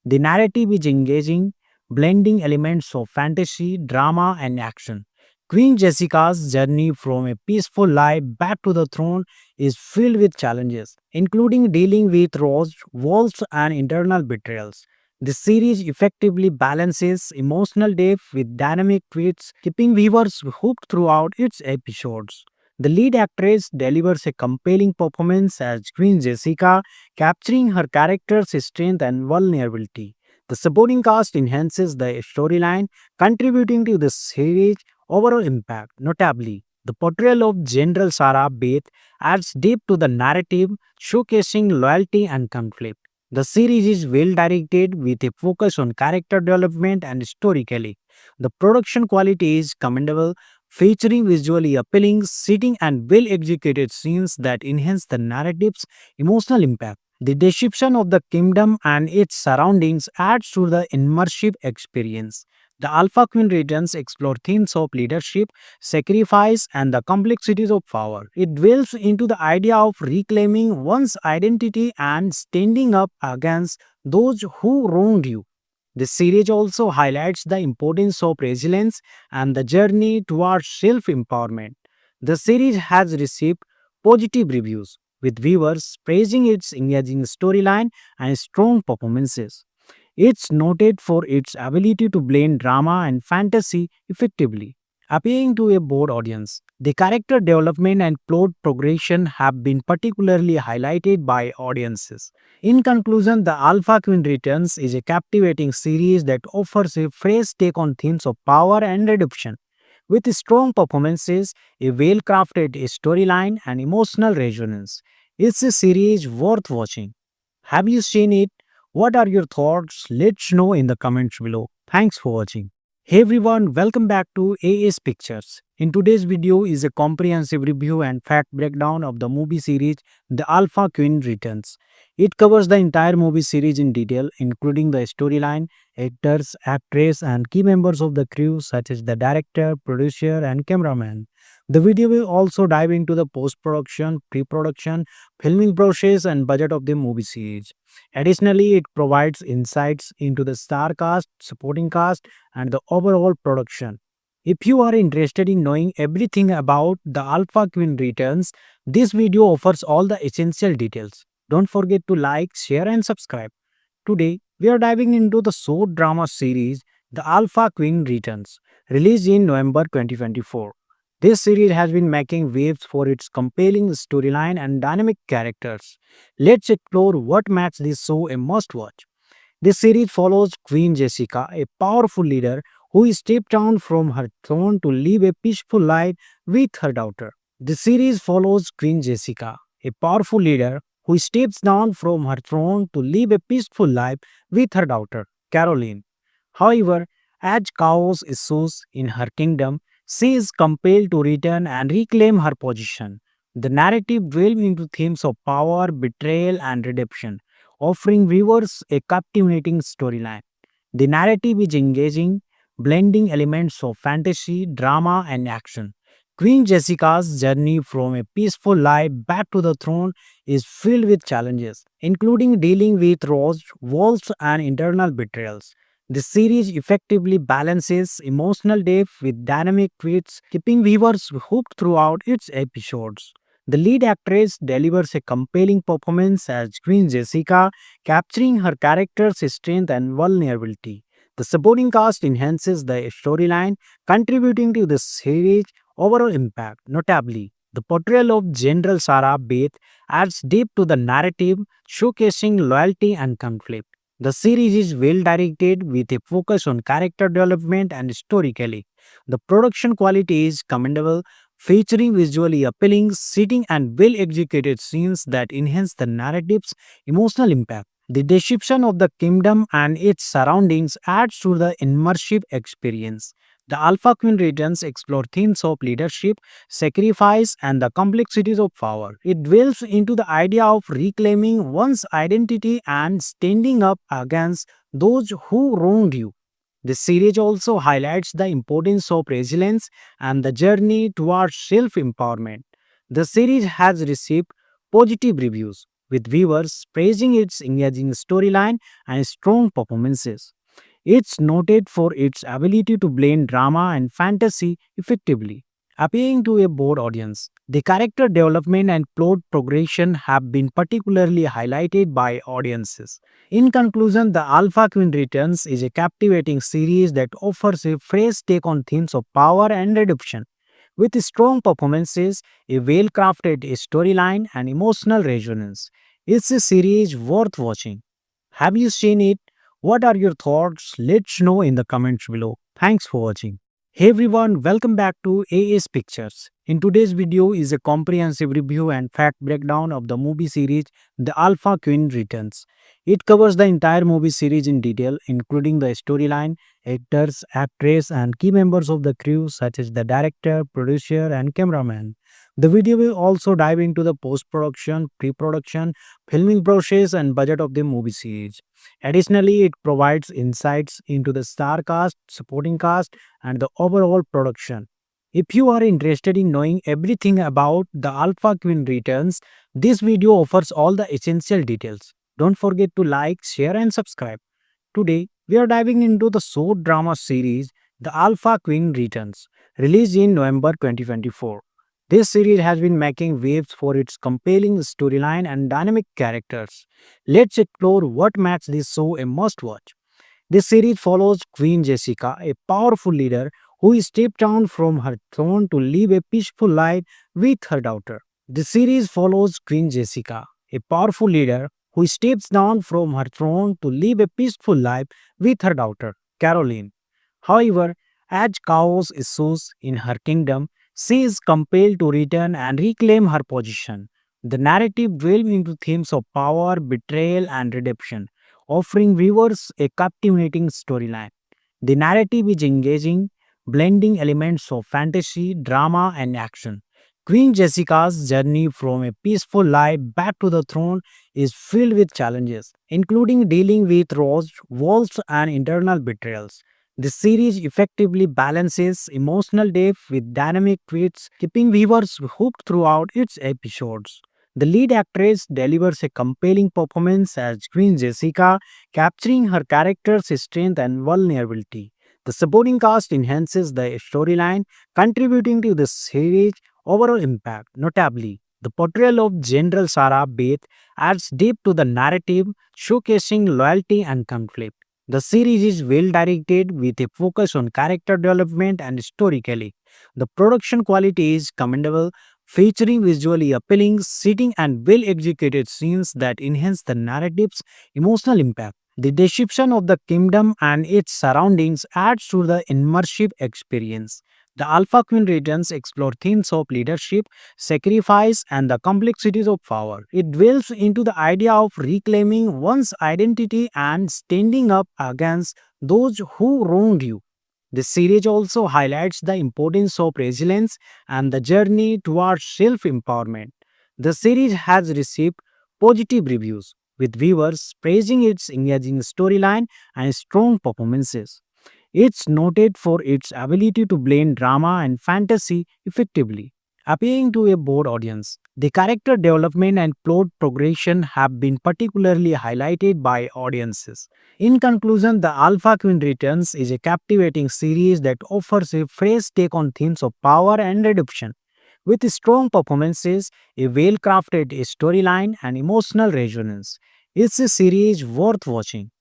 The narrative is engaging, blending elements of fantasy, drama, and action. Queen Jessica's journey from a peaceful life back to the throne is filled with challenges, including dealing with roles, walls, and internal betrayals. The series effectively balances emotional depth with dynamic twists, keeping viewers hooked throughout its episodes. The lead actress delivers a compelling performance as Queen Jessica, capturing her character's strength and vulnerability. The supporting cast enhances the storyline, contributing to the series' overall impact. Notably, the portrayal of General Sarah Beth adds depth to the narrative, showcasing loyalty and conflict. The series is well directed with a focus on character development and storytelling. The production quality is commendable, featuring visually appealing, setting, and well executed scenes that enhance the narrative's emotional impact. The description of the kingdom and its surroundings adds to the immersive experience. The Alpha Queen Returns explore themes of leadership, sacrifice, and the complexities of power. It dwells into the idea of reclaiming one's identity and standing up against those who wronged you. The series also highlights the importance of resilience and the journey towards self empowerment. The series has received positive reviews, with viewers praising its engaging storyline and strong performances. It's noted for its ability to blend drama and fantasy effectively, appealing to a broad audience. The character development and plot progression have been particularly highlighted by audiences. In conclusion, The Alpha Queen Returns is a captivating series that offers a fresh take on themes of power and redemption. With strong performances, a well crafted storyline, and emotional resonance, it's a series worth watching. Have you seen it? What are your thoughts? Let's know in the comments below. Thanks for watching. Hey everyone, welcome back to AS Pictures. In today's video is a comprehensive review and fact breakdown of the movie series The Alpha Queen Returns. It covers the entire movie series in detail, including the storyline, actors, actress, and key members of the crew such as the director, producer, and cameraman. The video will also dive into the post-production, pre-production, filming process, and budget of the movie series. Additionally, it provides insights into the star cast, supporting cast, and the overall production. If you are interested in knowing everything about the Alpha Queen Returns, this video offers all the essential details. Don't forget to like, share, and subscribe. Today, we are diving into the short drama series The Alpha Queen Returns, released in November 2024. This series has been making waves for its compelling storyline and dynamic characters. Let's explore what makes this show a must watch. This series follows Queen Jessica, a powerful leader who stepped down from her throne to live a peaceful life with her daughter. The series follows Queen Jessica, a powerful leader who steps down from her throne to live a peaceful life with her daughter, Caroline. However, as chaos ensues in her kingdom, she is compelled to return and reclaim her position. The narrative delves into themes of power, betrayal, and redemption, offering viewers a captivating storyline. The narrative is engaging, blending elements of fantasy, drama, and action. Queen Jessica's journey from a peaceful life back to the throne is filled with challenges, including dealing with roles, walls, and internal betrayals. The series effectively balances emotional depth with dynamic twists, keeping viewers hooked throughout its episodes. The lead actress delivers a compelling performance as Queen Jessica, capturing her character's strength and vulnerability. The supporting cast enhances the storyline, contributing to the series' overall impact. Notably, the portrayal of General Sarah Beth adds depth to the narrative, showcasing loyalty and conflict. The series is well directed with a focus on character development and storytelling. The production quality is commendable, featuring visually appealing setting and well executed scenes that enhance the narrative's emotional impact. The description of the kingdom and its surroundings adds to the immersive experience. The Alpha Queen Returns explore themes of leadership, sacrifice, and the complexities of power. It dwells into the idea of reclaiming one's identity and standing up against those who wronged you. The series also highlights the importance of resilience and the journey towards self empowerment. The series has received positive reviews, with viewers praising its engaging storyline and strong performances. It's noted for its ability to blend drama and fantasy effectively, appealing to a broad audience. The character development and plot progression have been particularly highlighted by audiences. In conclusion, The Alpha Queen Returns is a captivating series that offers a fresh take on themes of power and redemption. With strong performances, a well crafted storyline, and emotional resonance, it's a series worth watching. Have you seen it? What are your thoughts? Let's know in the comments below. Thanks for watching. Hey everyone, welcome back to AS Pictures. In today's video is a comprehensive review and fact breakdown of the movie series The Alpha Queen Returns. It covers the entire movie series in detail, including the storyline, actors, actress, and key members of the crew such as the director, producer, and cameraman. The video will also dive into the post-production, pre-production, filming process, and budget of the movie series. Additionally, it provides insights into the star cast, supporting cast, and the overall production. If you are interested in knowing everything about the Alpha Queen Returns, this video offers all the essential details. Don't forget to like, share, and subscribe. Today, we are diving into the short drama series The Alpha Queen Returns, released in November 2024. This series has been making waves for its compelling storyline and dynamic characters. Let's explore what makes this show a must watch. This series follows Queen Jessica, a powerful leader who stepped down from her throne to live a peaceful life with her daughter. The series follows Queen Jessica, a powerful leader who steps down from her throne to live a peaceful life with her daughter, Caroline. However, as chaos ensues in her kingdom, she is compelled to return and reclaim her position. The narrative delves into themes of power, betrayal, and redemption, offering viewers a captivating storyline. The narrative is engaging, blending elements of fantasy, drama, and action. Queen Jessica's journey from a peaceful life back to the throne is filled with challenges, including dealing with roles, walls, and internal betrayals. The series effectively balances emotional depth with dynamic twists, keeping viewers hooked throughout its episodes. The lead actress delivers a compelling performance as Queen Jessica, capturing her character's strength and vulnerability. The supporting cast enhances the storyline, contributing to the series' overall impact. Notably, the portrayal of General Sarah Beth adds depth to the narrative, showcasing loyalty and conflict. The series is well directed with a focus on character development and storytelling. The production quality is commendable, featuring visually appealing, setting, and well executed scenes that enhance the narrative's emotional impact. The description of the kingdom and its surroundings adds to the immersive experience. The Alpha Queen Returns explore themes of leadership, sacrifice, and the complexities of power. It dwells into the idea of reclaiming one's identity and standing up against those who wronged you. This series also highlights the importance of resilience and the journey towards self empowerment. The series has received positive reviews, with viewers praising its engaging storyline and strong performances. It's noted for its ability to blend drama and fantasy effectively, appealing to a broad audience. The character development and plot progression have been particularly highlighted by audiences. In conclusion, The Alpha Queen Returns is a captivating series that offers a fresh take on themes of power and redemption. With strong performances, a well crafted storyline, and emotional resonance, it's a series worth watching.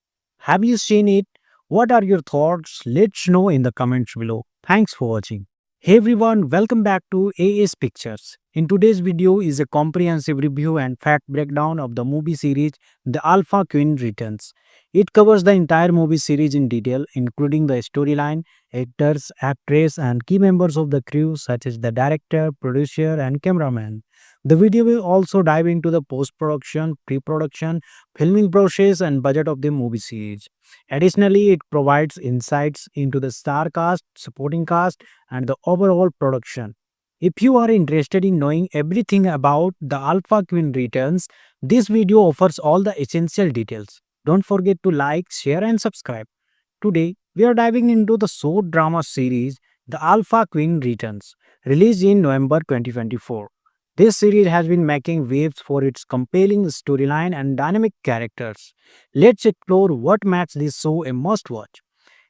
Have you seen it? What are your thoughts? Let's know in the comments below. Thanks for watching. Hey everyone, welcome back to AS Pictures. In today's video is a comprehensive review and fact breakdown of the movie series The Alpha Queen Returns. It covers the entire movie series in detail, including the storyline, actors, actress, and key members of the crew such as the director, producer, and cameraman. The video will also dive into the post-production, pre-production, filming process, and budget of the movie series. Additionally, it provides insights into the star cast, supporting cast, and the overall production. If you are interested in knowing everything about The Alpha Queen Returns, this video offers all the essential details. Don't forget to like, share, and subscribe. Today, we are diving into the short drama series The Alpha Queen Returns, released in November 2024. This series has been making waves for its compelling storyline and dynamic characters. Let's explore what makes this show a must watch.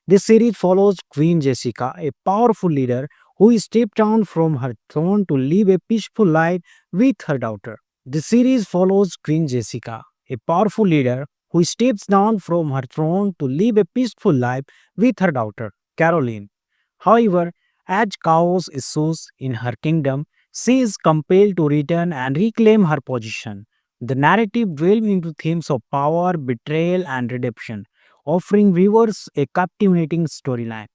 This series follows Queen Jessica, a powerful leader who stepped down from her throne to live a peaceful life with her daughter. The series follows Queen Jessica, a powerful leader who steps down from her throne to live a peaceful life with her daughter, Caroline. However, as chaos ensues in her kingdom, she is compelled to return and reclaim her position. The narrative delves into themes of power, betrayal, and redemption, offering viewers a captivating storyline.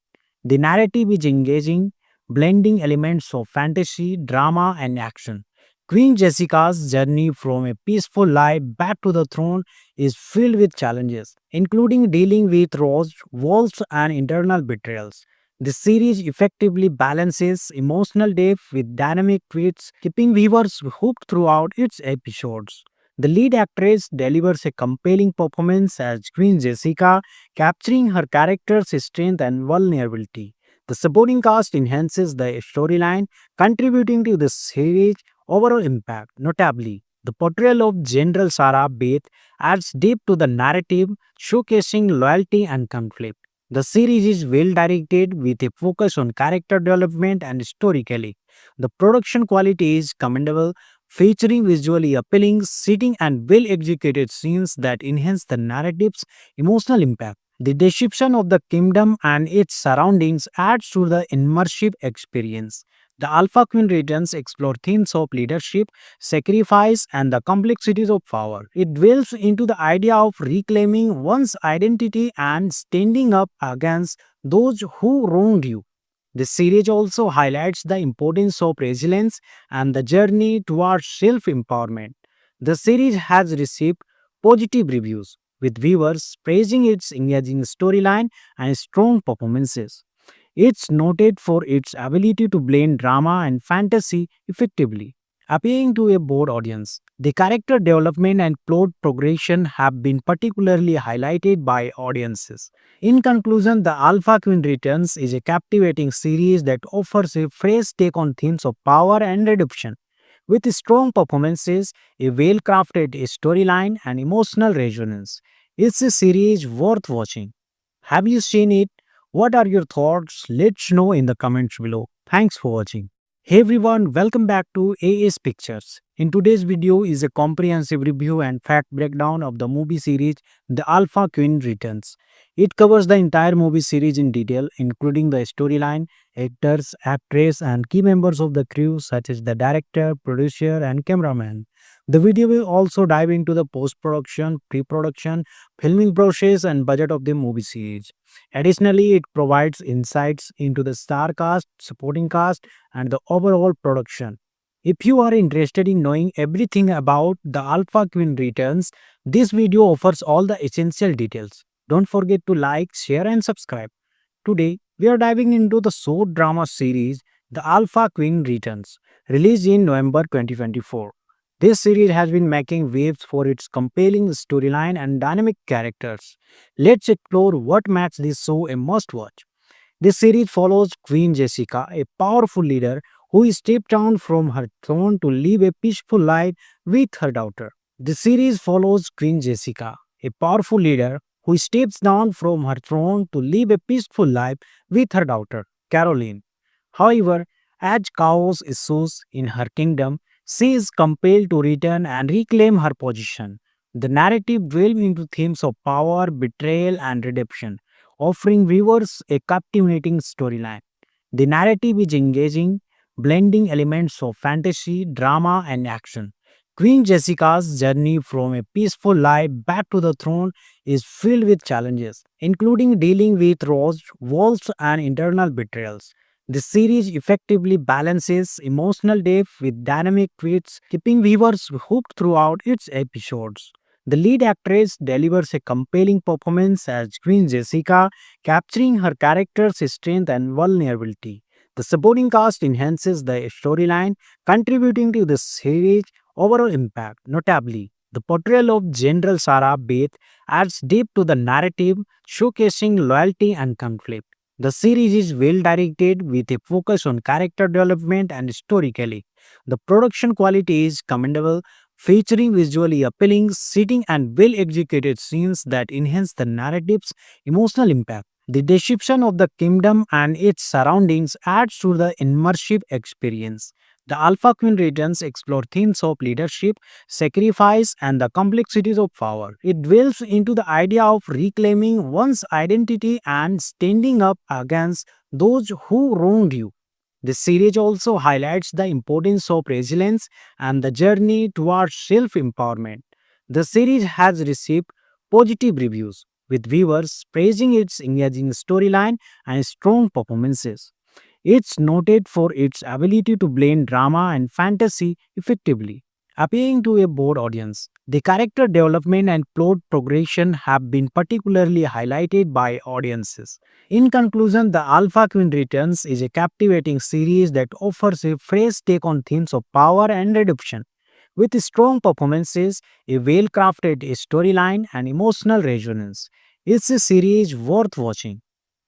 The narrative is engaging, blending elements of fantasy, drama, and action. Queen Jessica's journey from a peaceful life back to the throne is filled with challenges, including dealing with roles, walls, and internal betrayals. The series effectively balances emotional depth with dynamic twists, keeping viewers hooked throughout its episodes. The lead actress delivers a compelling performance as Queen Jessica, capturing her character's strength and vulnerability. The supporting cast enhances the storyline, contributing to the series' overall impact. Notably, the portrayal of General Sarah Beth adds depth to the narrative, showcasing loyalty and conflict. The series is well directed with a focus on character development and storytelling. The production quality is commendable, featuring visually appealing, setting, and well executed scenes that enhance the narrative's emotional impact. The description of the kingdom and its surroundings adds to the immersive experience. The Alpha Queen Returns explore themes of leadership, sacrifice, and the complexities of power. It dwells into the idea of reclaiming one's identity and standing up against those who wronged you. This series also highlights the importance of resilience and the journey towards self empowerment. The series has received positive reviews, with viewers praising its engaging storyline and strong performances. It's noted for its ability to blend drama and fantasy effectively, appealing to a broad audience. The character development and plot progression have been particularly highlighted by audiences. In conclusion, The Alpha Queen Returns is a captivating series that offers a fresh take on themes of power and redemption. With strong performances, a well crafted storyline, and emotional resonance, it's a series worth watching. Have you seen it? What are your thoughts? Let's know in the comments below. Thanks for watching. Hey everyone, welcome back to AS Pictures. In today's video is a comprehensive review and fact breakdown of the movie series The Alpha Queen Returns. It covers the entire movie series in detail, including the storyline, actors, actress, and key members of the crew such as the director, producer, and cameraman. The video will also dive into the post-production, pre-production, filming process, and budget of the movie series. Additionally, it provides insights into the star cast, supporting cast, and the overall production. If you are interested in knowing everything about The Alpha Queen Returns, this video offers all the essential details. Don't forget to like, share, and subscribe. Today, we are diving into the short drama series The Alpha Queen Returns, released in November 2024. This series has been making waves for its compelling storyline and dynamic characters. Let's explore what makes this show a must watch. This series follows Queen Jessica, a powerful leader who stepped down from her throne to live a peaceful life with her daughter. The series follows Queen Jessica, a powerful leader who steps down from her throne to live a peaceful life with her daughter, Caroline. However, as chaos ensues in her kingdom, she is compelled to return and reclaim her position. The narrative delves into themes of power, betrayal, and redemption, offering viewers a captivating storyline. The narrative is engaging, blending elements of fantasy, drama, and action. Queen Jessica's journey from a peaceful life back to the throne is filled with challenges, including dealing with roles, walls, and internal betrayals. The series effectively balances emotional depth with dynamic twists, keeping viewers hooked throughout its episodes. The lead actress delivers a compelling performance as Queen Jessica, capturing her character's strength and vulnerability. The supporting cast enhances the storyline, contributing to the series' overall impact. Notably, the portrayal of General Sarah Beth adds depth to the narrative, showcasing loyalty and conflict. The series is well directed with a focus on character development and storytelling. The production quality is commendable, featuring visually appealing, setting, and well executed scenes that enhance the narrative's emotional impact. The description of the kingdom and its surroundings adds to the immersive experience. The Alpha Queen Returns explore themes of leadership, sacrifice, and the complexities of power. It dwells into the idea of reclaiming one's identity and standing up against those who wronged you. This series also highlights the importance of resilience and the journey towards self empowerment. The series has received positive reviews, with viewers praising its engaging storyline and strong performances. It's noted for its ability to blend drama and fantasy effectively, appealing to a broad audience. The character development and plot progression have been particularly highlighted by audiences. In conclusion, The Alpha Queen Returns is a captivating series that offers a fresh take on themes of power and redemption. With strong performances, a well crafted storyline, and emotional resonance, it's a series worth watching.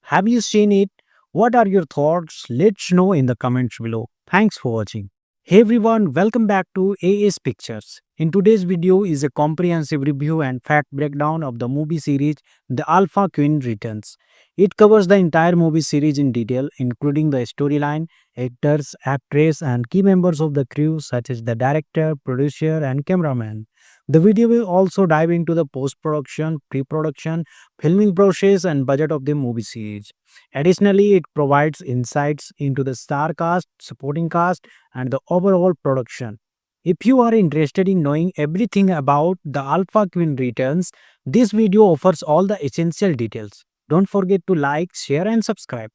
Have you seen it? What are your thoughts? Let's know in the comments below. Thanks for watching. Hey everyone, welcome back to AS Pictures. In today's video is a comprehensive review and fact breakdown of the movie series The Alpha Queen Returns. It covers the entire movie series in detail, including the storyline, actors, actress, and key members of the crew such as the director, producer, and cameraman. The video will also dive into the post-production, pre-production, filming process, and budget of the movie series. Additionally, it provides insights into the star cast, supporting cast, and the overall production. If you are interested in knowing everything about The Alpha Queen Returns, this video offers all the essential details. Don't forget to like, share, and subscribe.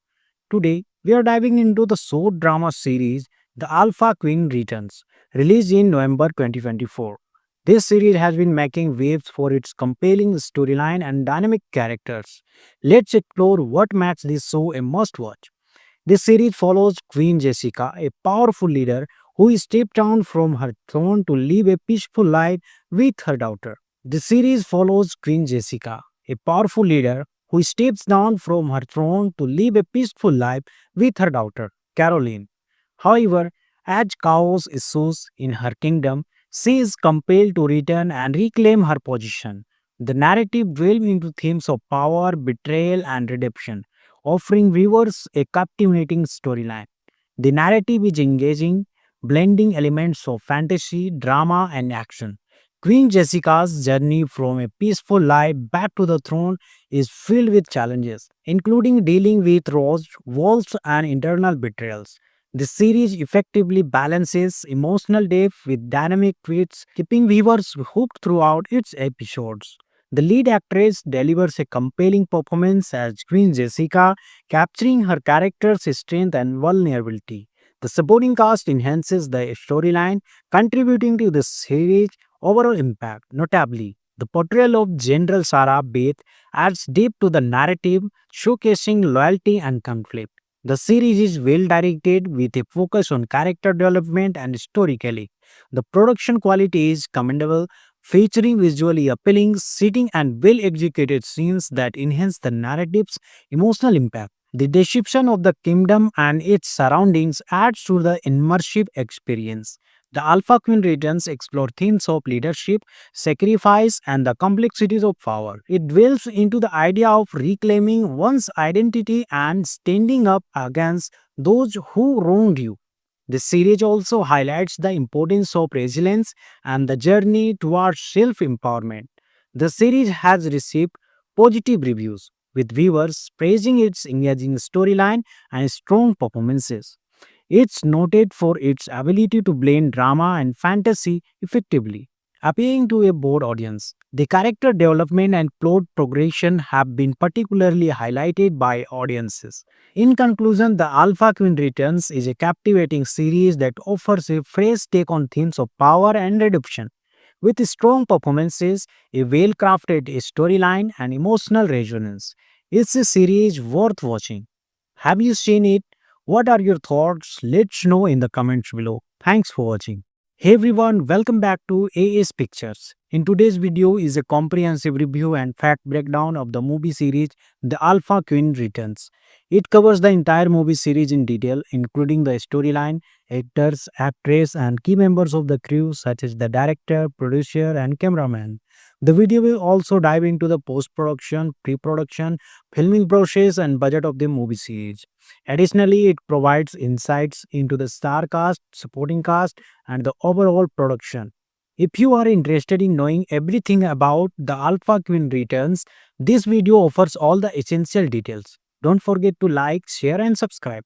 Today, we are diving into the short drama series The Alpha Queen Returns, released in November 2024. This series has been making waves for its compelling storyline and dynamic characters. Let's explore what makes this show a must watch. This series follows Queen Jessica, a powerful leader who stepped down from her throne to live a peaceful life with her daughter. The series follows Queen Jessica, a powerful leader who steps down from her throne to live a peaceful life with her daughter, Caroline. However, as chaos ensues in her kingdom, she is compelled to return and reclaim her position. The narrative delves into themes of power, betrayal, and redemption, offering viewers a captivating storyline. The narrative is engaging, blending elements of fantasy, drama, and action. Queen Jessica's journey from a peaceful life back to the throne is filled with challenges, including dealing with roles, walls, and internal betrayals. The series effectively balances emotional depth with dynamic twists, keeping viewers hooked throughout its episodes. The lead actress delivers a compelling performance as Queen Jessica, capturing her character's strength and vulnerability. The supporting cast enhances the storyline, contributing to the series' overall impact. Notably, the portrayal of General Sarah Beth adds depth to the narrative, showcasing loyalty and conflict. The series is well directed with a focus on character development and storytelling. The production quality is commendable, featuring visually appealing, setting, and well executed scenes that enhance the narrative's emotional impact. The description of the kingdom and its surroundings adds to the immersive experience. The Alpha Queen Returns explore themes of leadership, sacrifice, and the complexities of power. It dwells into the idea of reclaiming one's identity and standing up against those who wronged you. This series also highlights the importance of resilience and the journey towards self empowerment. The series has received positive reviews, with viewers praising its engaging storyline and strong performances. It's noted for its ability to blend drama and fantasy effectively, appealing to a broad audience. The character development and plot progression have been particularly highlighted by audiences. In conclusion, The Alpha Queen Returns is a captivating series that offers a fresh take on themes of power and redemption. With strong performances, a well crafted storyline, and emotional resonance, it's a series worth watching. Have you seen it? What are your thoughts? Let's know in the comments below. Thanks for watching. Hey everyone, welcome back to AS Pictures. In today's video is a comprehensive review and fact breakdown of the movie series The Alpha Queen Returns. It covers the entire movie series in detail, including the storyline, actors, actress, and key members of the crew such as the director, producer, and cameraman. The video will also dive into the post-production, pre-production, filming process, and budget of the movie series. Additionally, it provides insights into the star cast, supporting cast, and the overall production. If you are interested in knowing everything about the Alpha Queen Returns, this video offers all the essential details. Don't forget to like, share, and subscribe.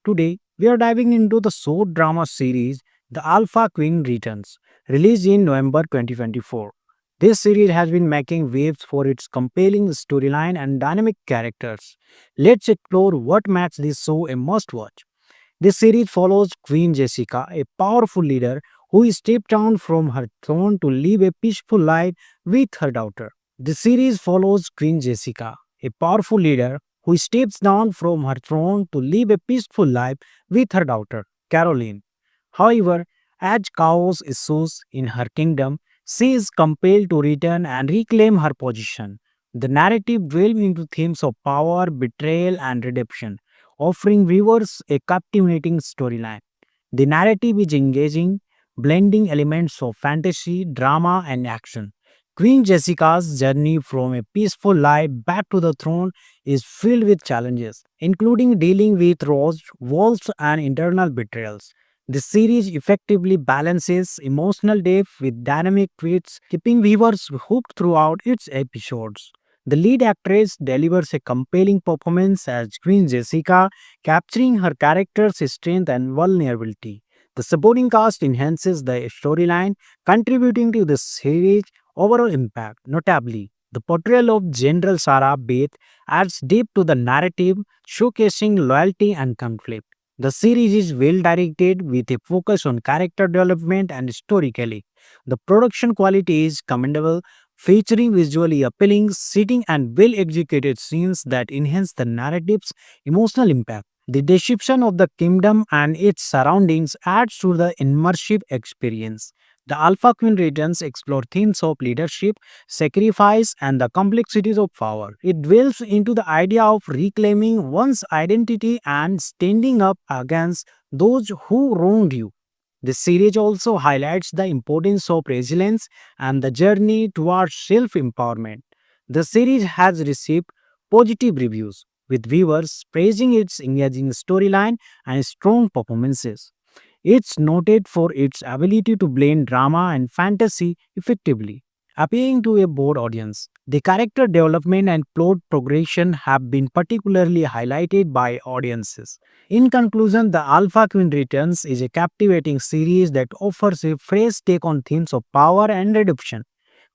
Today, we are diving into the short drama series The Alpha Queen Returns, released in November 2024. This series has been making waves for its compelling storyline and dynamic characters. Let's explore what makes this show a must watch. This series follows Queen Jessica, a powerful leader who stepped down from her throne to live a peaceful life with her daughter. The series follows Queen Jessica, a powerful leader who steps down from her throne to live a peaceful life with her daughter, Caroline. However, as chaos ensues in her kingdom, she is compelled to return and reclaim her position. The narrative delves into themes of power, betrayal, and redemption, offering viewers a captivating storyline. The narrative is engaging, blending elements of fantasy, drama, and action. Queen Jessica's journey from a peaceful life back to the throne is filled with challenges, including dealing with roles, walls, and internal betrayals. The series effectively balances emotional depth with dynamic twists, keeping viewers hooked throughout its episodes. The lead actress delivers a compelling performance as Queen Jessica, capturing her character's strength and vulnerability. The supporting cast enhances the storyline, contributing to the series' overall impact. Notably, the portrayal of General Sarah Beth adds depth to the narrative, showcasing loyalty and conflict. The series is well directed with a focus on character development and storytelling. The production quality is commendable, featuring visually appealing, setting and well executed scenes that enhance the narrative's emotional impact. The description of the kingdom and its surroundings adds to the immersive experience. The Alpha Queen Returns explore themes of leadership, sacrifice, and the complexities of power. It dwells into the idea of reclaiming one's identity and standing up against those who wronged you. The series also highlights the importance of resilience and the journey towards self empowerment. The series has received positive reviews, with viewers praising its engaging storyline and strong performances. It's noted for its ability to blend drama and fantasy effectively, appealing to a broad audience. The character development and plot progression have been particularly highlighted by audiences. In conclusion, The Alpha Queen Returns is a captivating series that offers a fresh take on themes of power and redemption.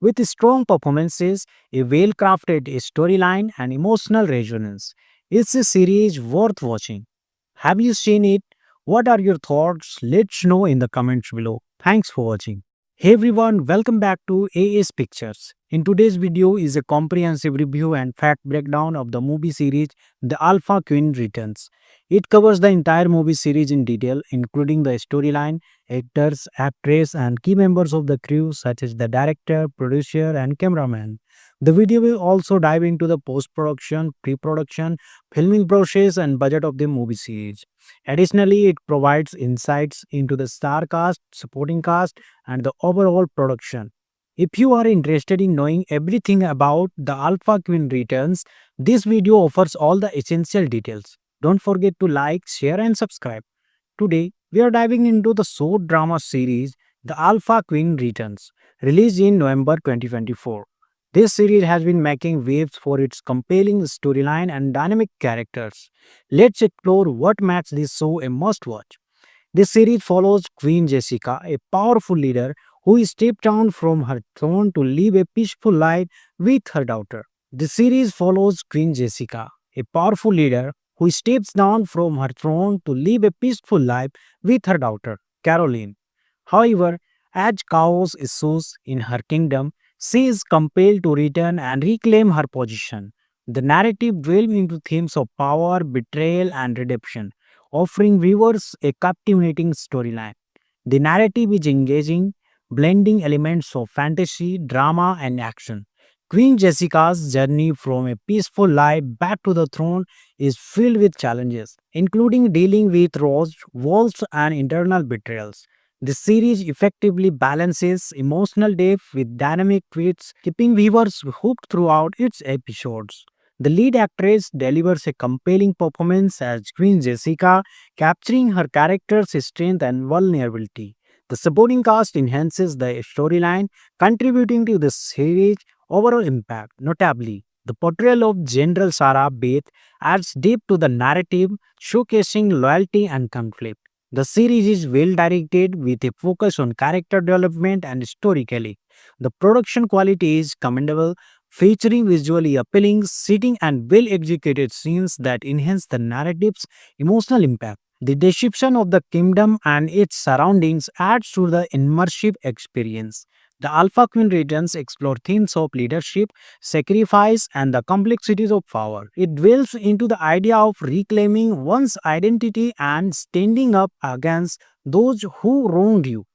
With strong performances, a well crafted storyline, and emotional resonance, it's a series worth watching. Have you seen it? What are your thoughts? Let's know in the comments below. Thanks for watching. Hey everyone, welcome back to AS Pictures. In today's video is a comprehensive review and fact breakdown of the movie series The Alpha Queen Returns. It covers the entire movie series in detail, including the storyline, actors, actress, and key members of the crew such as the director, producer, and cameraman. The video will also dive into the post-production, pre-production, filming process, and budget of the movie series. Additionally, it provides insights into the star cast, supporting cast, and the overall production. If you are interested in knowing everything about the Alpha Queen Returns, this video offers all the essential details. Don't forget to like, share, and subscribe. Today, we are diving into the short drama series The Alpha Queen Returns, released in November 2024. This series has been making waves for its compelling storyline and dynamic characters. Let's explore what makes this show a must watch. This series follows Queen Jessica, a powerful leader who stepped down from her throne to live a peaceful life with her daughter. The series follows Queen Jessica, a powerful leader who steps down from her throne to live a peaceful life with her daughter, Caroline. However, as chaos ensues in her kingdom, she is compelled to return and reclaim her position. The narrative delves into themes of power, betrayal, and redemption, offering viewers a captivating storyline. The narrative is engaging, blending elements of fantasy, drama, and action. Queen Jessica's journey from a peaceful life back to the throne is filled with challenges, including dealing with roles, walls, and internal betrayals. The series effectively balances emotional depth with dynamic twists, keeping viewers hooked throughout its episodes. The lead actress delivers a compelling performance as Queen Jessica, capturing her character's strength and vulnerability. The supporting cast enhances the storyline, contributing to the series' overall impact. Notably, the portrayal of General Sarah Beth adds depth to the narrative, showcasing loyalty and conflict. The series is well directed with a focus on character development and storytelling. The production quality is commendable, featuring visually appealing, setting, and well executed scenes that enhance the narrative's emotional impact. The description of the kingdom and its surroundings adds to the immersive experience. The Alpha Queen Returns explore themes of leadership, sacrifice, and the complexities of power. It dwells into the idea of reclaiming one's identity and standing up against those who wronged you.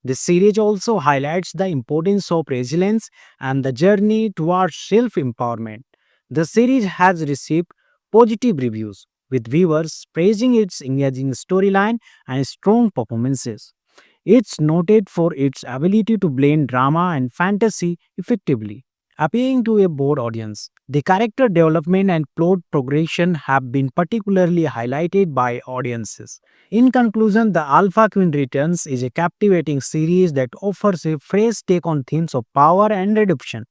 The series also highlights the importance of resilience and the journey towards self empowerment. The series has received positive reviews, with viewers praising its engaging storyline and strong performances. It's noted for its ability to blend drama and fantasy effectively, appealing to a broad audience. The character development and plot progression have been particularly highlighted by audiences. In conclusion, The Alpha Queen Returns is a captivating series that offers a fresh take on themes of power and redemption.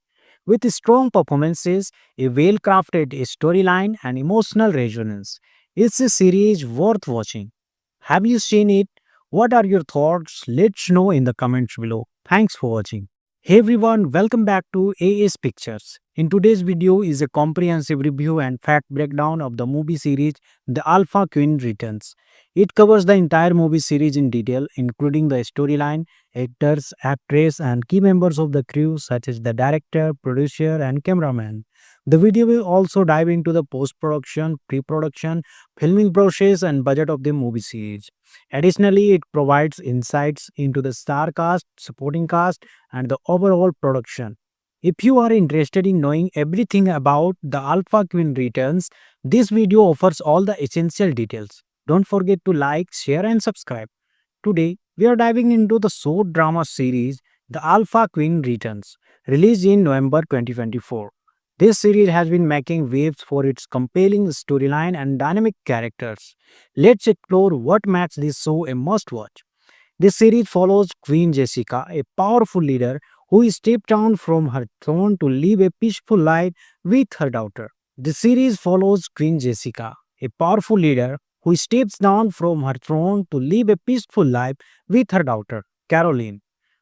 With strong performances, a well crafted storyline, and emotional resonance, it's a series worth watching. Have you seen it? What are your thoughts? Let's know in the comments below. Thanks for watching. Hey everyone, welcome back to AS Pictures. In today's video is a comprehensive review and fact breakdown of the movie series The Alpha Queen Returns. It covers the entire movie series in detail, including the storyline, actors, actress, and key members of the crew such as the director, producer, and cameraman. The video will also dive into the post-production, pre-production, filming process, and budget of the movie series. Additionally, it provides insights into the star cast, supporting cast, and the overall production. If you are interested in knowing everything about the Alpha Queen Returns, this video offers all the essential details. Don't forget to like, share, and subscribe. Today, we are diving into the short drama series The Alpha Queen Returns, released in November 2024. This series has been making waves for its compelling storyline and dynamic characters. Let's explore what makes this show a must watch. This series follows Queen Jessica, a powerful leader who stepped down from her throne to live a peaceful life with her daughter. The series follows Queen Jessica, a powerful leader who steps down from her throne to live a peaceful life with her daughter, Caroline.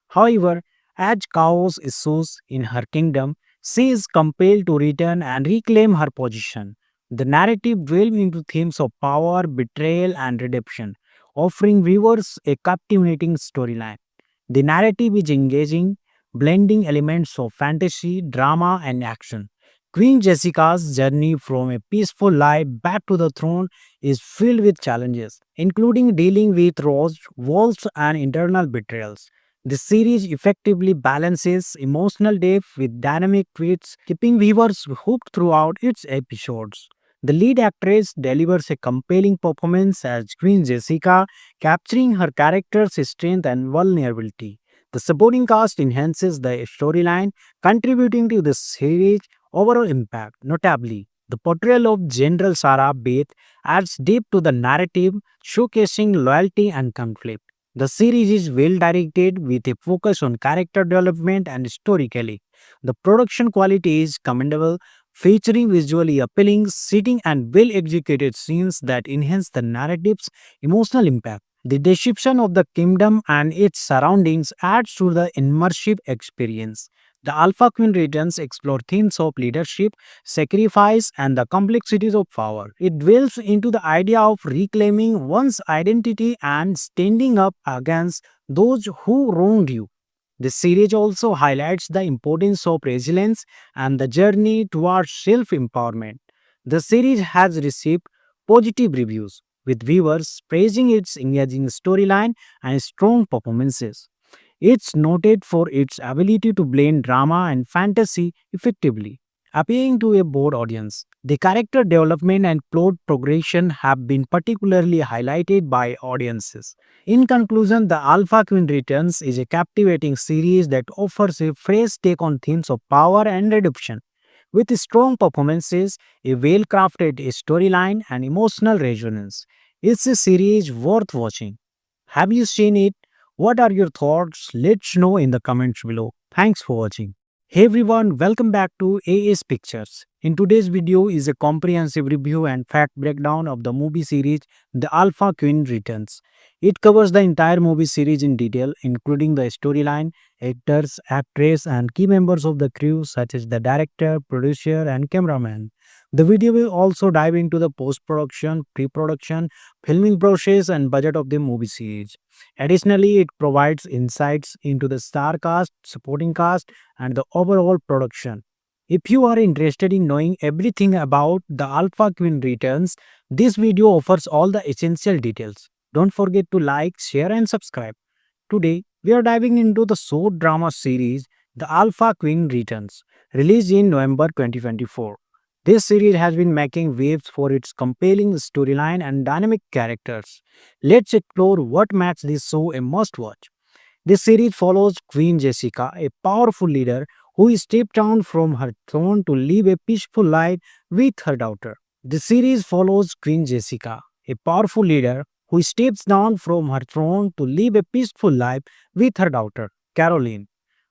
However, as chaos ensues in her kingdom, she is compelled to return and reclaim her position. The narrative delves into themes of power, betrayal, and redemption, offering viewers a captivating storyline. The narrative is engaging, blending elements of fantasy, drama, and action. Queen Jessica's journey from a peaceful life back to the throne is filled with challenges, including dealing with roles, walls, and internal betrayals. The series effectively balances emotional depth with dynamic twists, keeping viewers hooked throughout its episodes. The lead actress delivers a compelling performance as Queen Jessica, capturing her character's strength and vulnerability. The supporting cast enhances the storyline, contributing to the series' overall impact. Notably, the portrayal of General Sarah Beth adds depth to the narrative, showcasing loyalty and conflict. The series is well directed with a focus on character development and storytelling. The production quality is commendable, featuring visually appealing setting and well executed scenes that enhance the narrative's emotional impact. The description of the kingdom and its surroundings adds to the immersive experience. The Alpha Queen Returns explore themes of leadership, sacrifice, and the complexities of power. It dwells into the idea of reclaiming one's identity and standing up against those who wronged you. This series also highlights the importance of resilience and the journey towards self empowerment. The series has received positive reviews, with viewers praising its engaging storyline and strong performances. It's noted for its ability to blend drama and fantasy effectively, appealing to a broad audience. The character development and plot progression have been particularly highlighted by audiences. In conclusion, The Alpha Queen Returns is a captivating series that offers a fresh take on themes of power and redemption. With strong performances, a well crafted storyline, and emotional resonance, it's a series worth watching. Have you seen it? What are your thoughts? Let's know in the comments below. Thanks for watching. Hey everyone, welcome back to AS Pictures. In today's video is a comprehensive review and fact breakdown of the movie series The Alpha Queen Returns. It covers the entire movie series in detail, including the storyline, actors, actress, and key members of the crew such as the director, producer, and cameraman. The video will also dive into the post-production, pre-production, filming process, and budget of the movie series. Additionally, it provides insights into the star cast, supporting cast, and the overall production. If you are interested in knowing everything about the Alpha Queen Returns, this video offers all the essential details. Don't forget to like, share, and subscribe. Today, we are diving into the short drama series The Alpha Queen Returns, released in November 2024. This series has been making waves for its compelling storyline and dynamic characters. Let's explore what makes this show a must watch. This series follows Queen Jessica, a powerful leader who stepped down from her throne to live a peaceful life with her daughter. The series follows Queen Jessica, a powerful leader who steps down from her throne to live a peaceful life with her daughter, Caroline.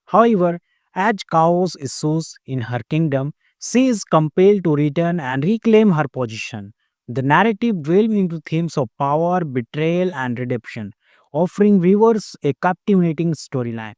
However, as chaos ensues in her kingdom, she is compelled to return and reclaim her position. The narrative delves into themes of power, betrayal, and redemption, offering viewers a captivating storyline.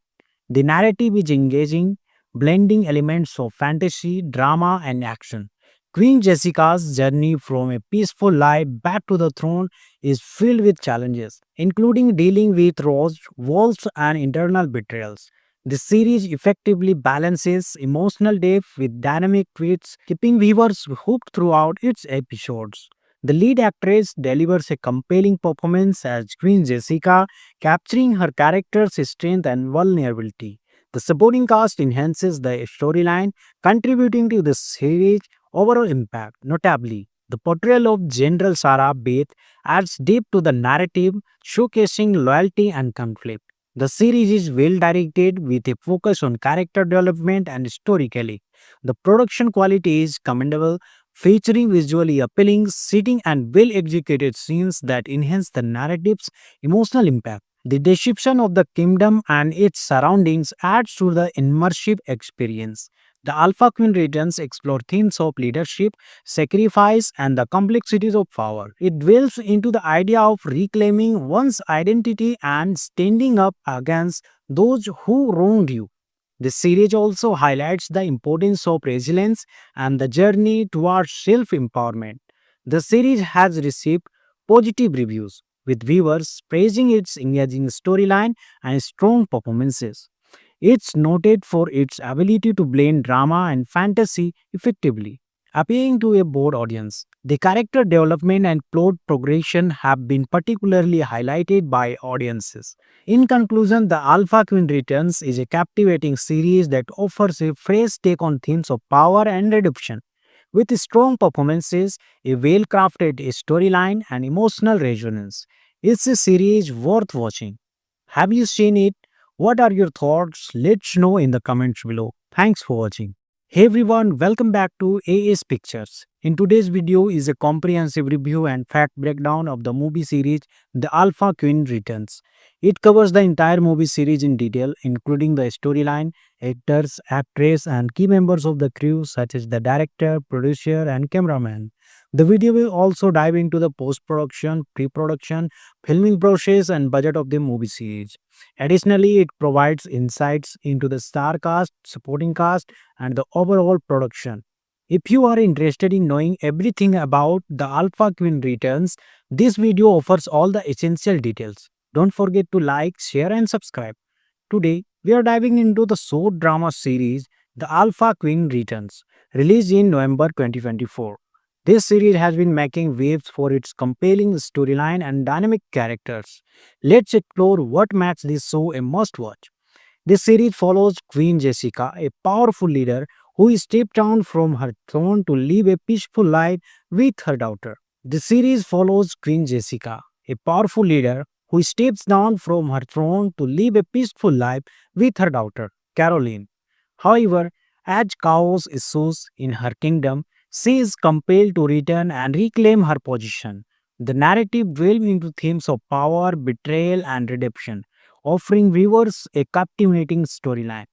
The narrative is engaging, blending elements of fantasy, drama, and action. Queen Jessica's journey from a peaceful life back to the throne is filled with challenges, including dealing with roles, walls, and internal betrayals. The series effectively balances emotional depth with dynamic twists, keeping viewers hooked throughout its episodes. The lead actress delivers a compelling performance as Queen Jessica, capturing her character's strength and vulnerability. The supporting cast enhances the storyline, contributing to the series' overall impact. Notably, the portrayal of General Sarah Beth adds depth to the narrative, showcasing loyalty and conflict. The series is well directed with a focus on character development and storytelling. The production quality is commendable, featuring visually appealing, setting, and well executed scenes that enhance the narrative's emotional impact. The description of the kingdom and its surroundings adds to the immersive experience. The Alpha Queen Returns explore themes of leadership, sacrifice, and the complexities of power. It dwells into the idea of reclaiming one's identity and standing up against those who wronged you. This series also highlights the importance of resilience and the journey towards self empowerment. The series has received positive reviews, with viewers praising its engaging storyline and strong performances. It's noted for its ability to blend drama and fantasy effectively, appealing to a broad audience. The character development and plot progression have been particularly highlighted by audiences. In conclusion, The Alpha Queen Returns is a captivating series that offers a fresh take on themes of power and redemption. With strong performances, a well crafted storyline, and emotional resonance, it's a series worth watching. Have you seen it? What are your thoughts? Let's know in the comments below. Thanks for watching. Hey everyone, welcome back to AS Pictures. In today's video is a comprehensive review and fact breakdown of the movie series The Alpha Queen Returns. It covers the entire movie series in detail, including the storyline, actors, actress, and key members of the crew such as the director, producer, and cameraman. The video will also dive into the post-production, pre-production, filming process, and budget of the movie series. Additionally, it provides insights into the star cast, supporting cast, and the overall production. If you are interested in knowing everything about The Alpha Queen Returns, this video offers all the essential details. Don't forget to like, share, and subscribe. Today, we are diving into the short drama series The Alpha Queen Returns, released in November 2024. This series has been making waves for its compelling storyline and dynamic characters. Let's explore what makes this show a must watch. This series follows Queen Jessica, a powerful leader who stepped down from her throne to live a peaceful life with her daughter. The series follows Queen Jessica, a powerful leader who steps down from her throne to live a peaceful life with her daughter, Caroline. However, as chaos ensues in her kingdom, she is compelled to return and reclaim her position. The narrative delves into themes of power, betrayal, and redemption, offering viewers a captivating storyline.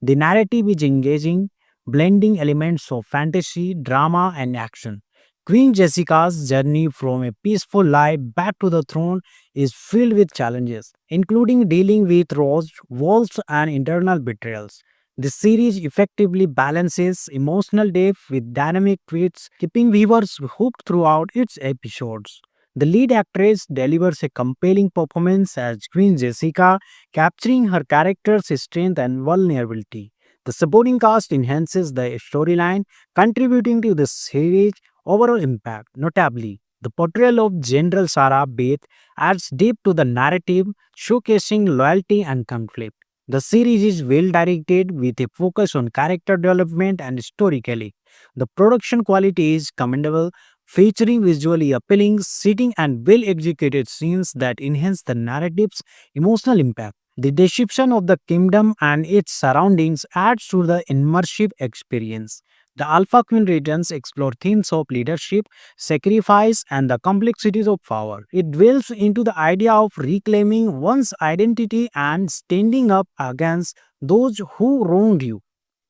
The narrative is engaging, blending elements of fantasy, drama, and action. Queen Jessica's journey from a peaceful life back to the throne is filled with challenges, including dealing with roles, walls, and internal betrayals. The series effectively balances emotional depth with dynamic twists, keeping viewers hooked throughout its episodes. The lead actress delivers a compelling performance as Queen Jessica, capturing her character's strength and vulnerability. The supporting cast enhances the storyline, contributing to the series' overall impact. Notably, the portrayal of General Sarah Beth adds depth to the narrative, showcasing loyalty and conflict. The series is well directed with a focus on character development and storytelling. The production quality is commendable, featuring visually appealing, setting, and well executed scenes that enhance the narrative's emotional impact. The description of the kingdom and its surroundings adds to the immersive experience. The Alpha Queen Returns explore themes of leadership, sacrifice, and the complexities of power. It dwells into the idea of reclaiming one's identity and standing up against those who wronged you.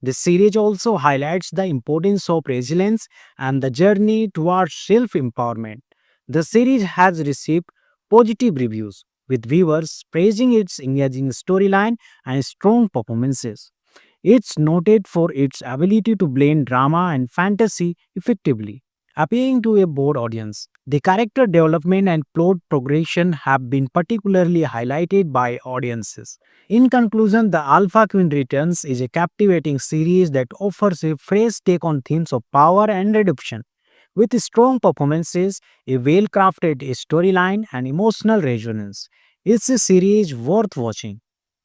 This series also highlights the importance of resilience and the journey towards self empowerment. The series has received positive reviews, with viewers praising its engaging storyline and strong performances. It's noted for its ability to blend drama and fantasy effectively, appealing to a broad audience. The character development and plot progression have been particularly highlighted by audiences. In conclusion, The Alpha Queen Returns is a captivating series that offers a fresh take on themes of power and redemption. With strong performances, a well crafted storyline, and emotional resonance, it's a series worth watching.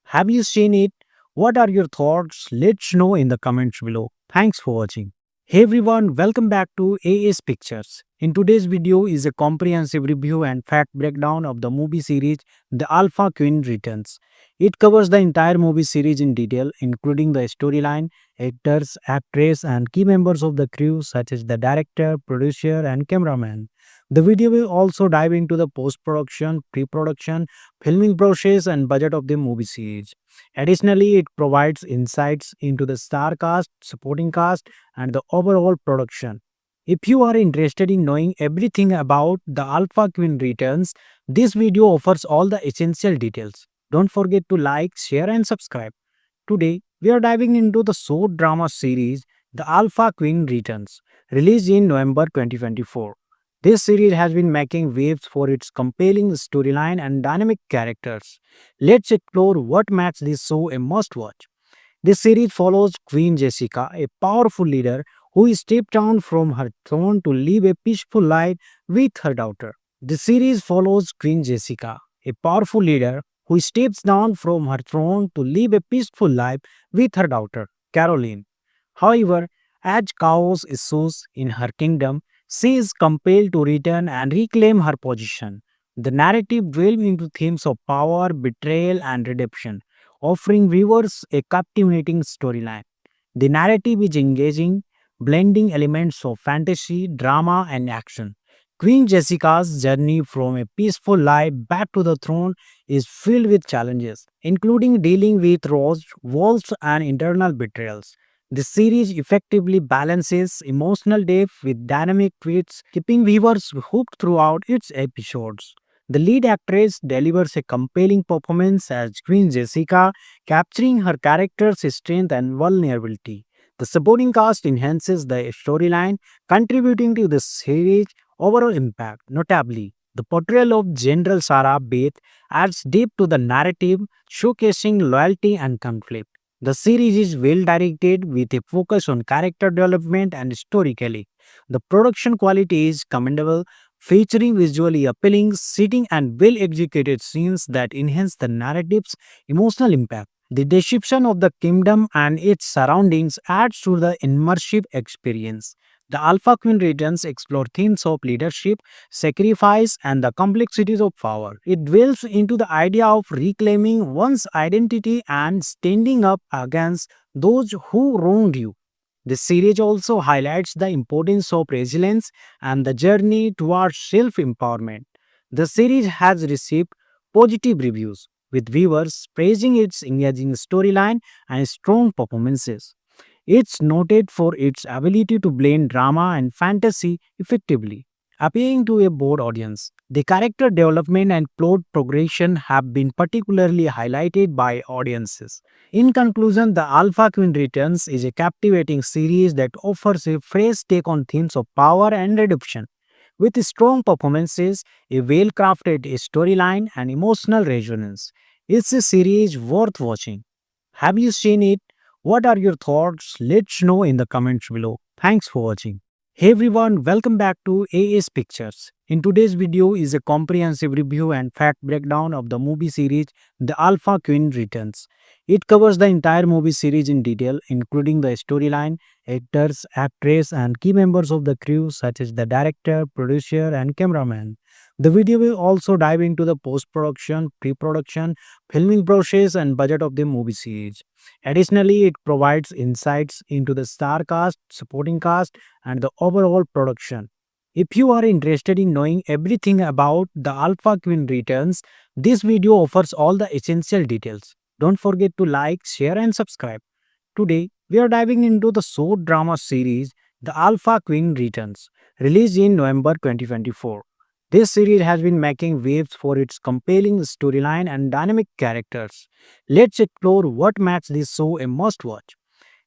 Have you seen it? What are your thoughts? Let's know in the comments below. Thanks for watching. Hey everyone, welcome back to AS Pictures. In today's video is a comprehensive review and fact breakdown of the movie series The Alpha Queen Returns. It covers the entire movie series in detail, including the storyline, actors, actress, and key members of the crew such as the director, producer, and cameraman. The video will also dive into the post-production, pre-production, filming process, and budget of the movie series. Additionally, it provides insights into the star cast, supporting cast, and the overall production. If you are interested in knowing everything about The Alpha Queen Returns, this video offers all the essential details. Don't forget to like, share, and subscribe. Today, we are diving into the short drama series The Alpha Queen Returns, released in November 2024. This series has been making waves for its compelling storyline and dynamic characters. Let's explore what makes this show a must watch. This series follows Queen Jessica, a powerful leader who stepped down from her throne to live a peaceful life with her daughter. The series follows Queen Jessica, a powerful leader who steps down from her throne to live a peaceful life with her daughter, Caroline. However, as chaos ensues in her kingdom, she is compelled to return and reclaim her position. The narrative delves into themes of power, betrayal, and redemption, offering viewers a captivating storyline. The narrative is engaging, blending elements of fantasy, drama, and action. Queen Jessica's journey from a peaceful life back to the throne is filled with challenges, including dealing with roles, walls, and internal betrayals. The series effectively balances emotional depth with dynamic twists, keeping viewers hooked throughout its episodes. The lead actress delivers a compelling performance as Queen Jessica, capturing her character's strength and vulnerability. The supporting cast enhances the storyline, contributing to the series' overall impact. Notably, the portrayal of General Sarah Beth adds depth to the narrative, showcasing loyalty and conflict. The series is well directed with a focus on character development and storytelling. The production quality is commendable, featuring visually appealing, setting, and well executed scenes that enhance the narrative's emotional impact. The description of the kingdom and its surroundings adds to the immersive experience. The Alpha Queen Returns explore themes of leadership, sacrifice, and the complexities of power. It dwells into the idea of reclaiming one's identity and standing up against those who wronged you. This series also highlights the importance of resilience and the journey towards self empowerment. The series has received positive reviews, with viewers praising its engaging storyline and strong performances. It's noted for its ability to blend drama and fantasy effectively, appealing to a broad audience. The character development and plot progression have been particularly highlighted by audiences. In conclusion, The Alpha Queen Returns is a captivating series that offers a fresh take on themes of power and redemption. With strong performances, a well crafted storyline, and emotional resonance, it's a series worth watching. Have you seen it? What are your thoughts? Let's know in the comments below. Thanks for watching. Hey everyone, welcome back to AS Pictures. In today's video is a comprehensive review and fact breakdown of the movie series The Alpha Queen Returns. It covers the entire movie series in detail, including the storyline, actors, actress, and key members of the crew such as the director, producer, and cameraman. The video will also dive into the post-production, pre-production, filming process, and budget of the movie series. Additionally, it provides insights into the star cast, supporting cast, and the overall production. If you are interested in knowing everything about The Alpha Queen Returns, this video offers all the essential details. Don't forget to like, share, and subscribe. Today, we are diving into the short drama series The Alpha Queen Returns, released in November 2024. This series has been making waves for its compelling storyline and dynamic characters. Let's explore what makes this show a must watch.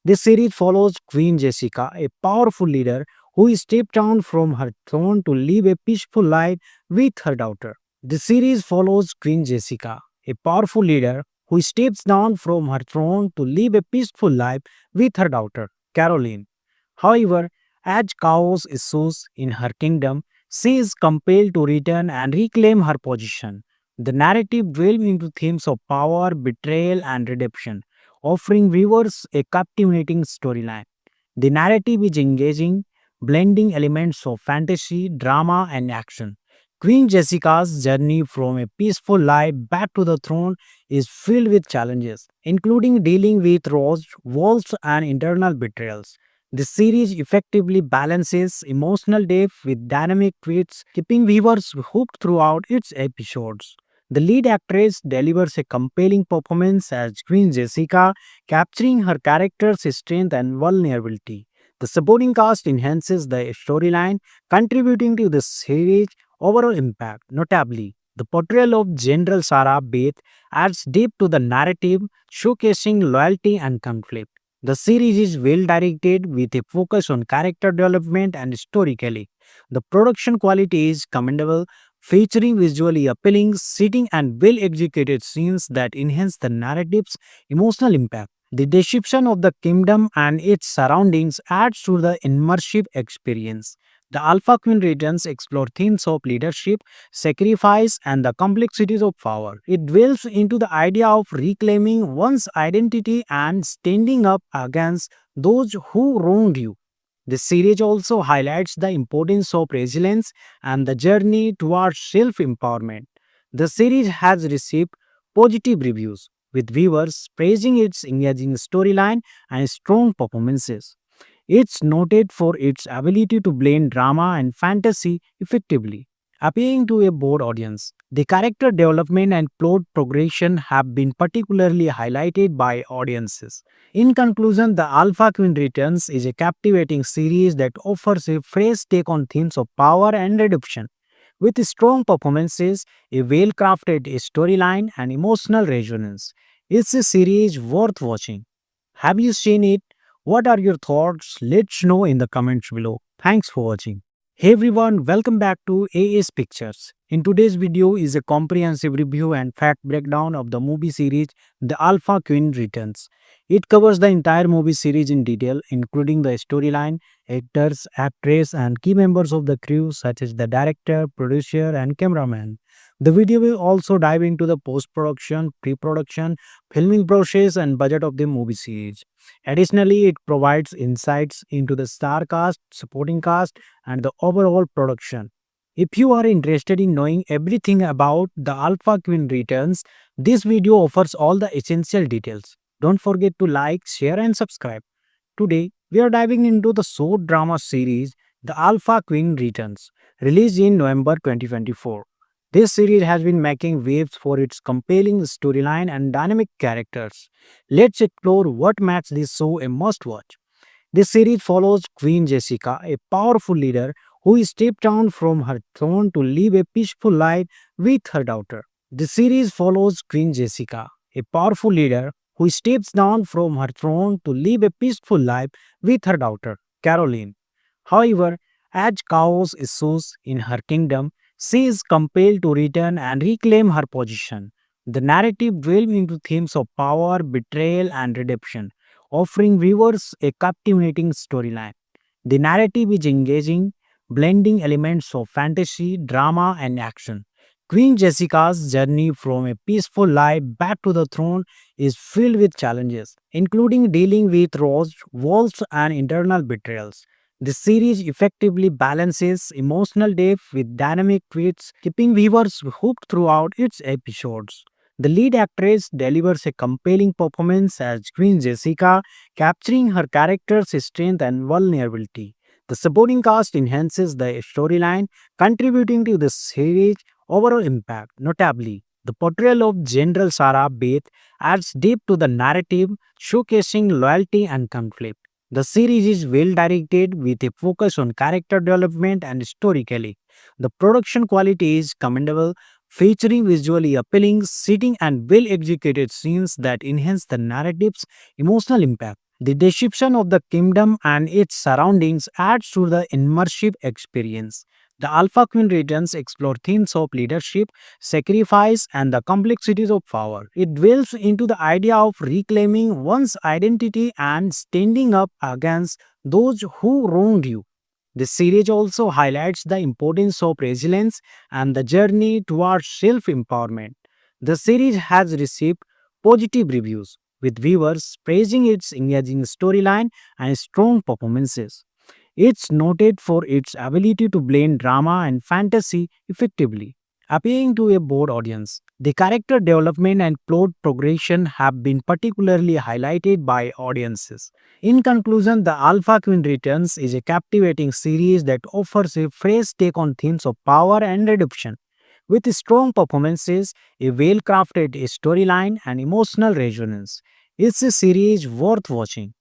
This series follows Queen Jessica, a powerful leader who stepped down from her throne to live a peaceful life with her daughter. The series follows Queen Jessica, a powerful leader who steps down from her throne to live a peaceful life with her daughter, Caroline. However, as chaos ensues in her kingdom, she is compelled to return and reclaim her position. The narrative delves into themes of power, betrayal, and redemption, offering viewers a captivating storyline. The narrative is engaging, blending elements of fantasy, drama, and action. Queen Jessica's journey from a peaceful life back to the throne is filled with challenges, including dealing with roles, walls, and internal betrayals. The series effectively balances emotional depth with dynamic twists, keeping viewers hooked throughout its episodes. The lead actress delivers a compelling performance as Queen Jessica, capturing her character's strength and vulnerability. The supporting cast enhances the storyline, contributing to the series' overall impact. Notably, the portrayal of General Sarah Beth adds depth to the narrative, showcasing loyalty and conflict. The series is well directed with a focus on character development and storytelling. The production quality is commendable, featuring visually appealing, setting, and well executed scenes that enhance the narrative's emotional impact. The description of the kingdom and its surroundings adds to the immersive experience. The Alpha Queen Returns explore themes of leadership, sacrifice, and the complexities of power. It dwells into the idea of reclaiming one's identity and standing up against those who wronged you. The series also highlights the importance of resilience and the journey towards self empowerment. The series has received positive reviews, with viewers praising its engaging storyline and strong performances. It's noted for its ability to blend drama and fantasy effectively, appealing to a broad audience. The character development and plot progression have been particularly highlighted by audiences. In conclusion, The Alpha Queen Returns is a captivating series that offers a fresh take on themes of power and redemption. With strong performances, a well crafted storyline, and emotional resonance, it's a series worth watching. Have you seen it? What are your thoughts? Let's know in the comments below. Thanks for watching. Hey everyone, welcome back to AS Pictures. In today's video is a comprehensive review and fact breakdown of the movie series The Alpha Queen Returns. It covers the entire movie series in detail, including the storyline, actors, actress, and key members of the crew such as the director, producer, and cameraman. The video will also dive into the post-production, pre-production, filming process, and budget of the movie series. Additionally, it provides insights into the star cast, supporting cast, and the overall production. If you are interested in knowing everything about the Alpha Queen Returns, this video offers all the essential details. Don't forget to like, share, and subscribe. Today, we are diving into the short drama series The Alpha Queen Returns, released in November 2024. This series has been making waves for its compelling storyline and dynamic characters. Let's explore what makes this show a must watch. This series follows Queen Jessica, a powerful leader who stepped down from her throne to live a peaceful life with her daughter. The series follows Queen Jessica, a powerful leader who steps down from her throne to live a peaceful life with her daughter, Caroline. However, as chaos ensues in her kingdom, she is compelled to return and reclaim her position. The narrative delves into themes of power, betrayal, and redemption, offering viewers a captivating storyline. The narrative is engaging, blending elements of fantasy, drama, and action. Queen Jessica's journey from a peaceful life back to the throne is filled with challenges, including dealing with roles, walls, and internal betrayals. The series effectively balances emotional depth with dynamic twists, keeping viewers hooked throughout its episodes. The lead actress delivers a compelling performance as Queen Jessica, capturing her character's strength and vulnerability. The supporting cast enhances the storyline, contributing to the series' overall impact. Notably, the portrayal of General Sarah Beth adds depth to the narrative, showcasing loyalty and conflict. The series is well directed with a focus on character development and storytelling. The production quality is commendable, featuring visually appealing, setting, and well executed scenes that enhance the narrative's emotional impact. The description of the kingdom and its surroundings adds to the immersive experience. The Alpha Queen Returns explore themes of leadership, sacrifice, and the complexities of power. It dwells into the idea of reclaiming one's identity and standing up against those who wronged you. The series also highlights the importance of resilience and the journey towards self empowerment. The series has received positive reviews, with viewers praising its engaging storyline and strong performances. It's noted for its ability to blend drama and fantasy effectively, appealing to a broad audience. The character development and plot progression have been particularly highlighted by audiences. In conclusion, The Alpha Queen Returns is a captivating series that offers a fresh take on themes of power and redemption. With strong performances, a well crafted storyline, and emotional resonance, it's a series worth watching.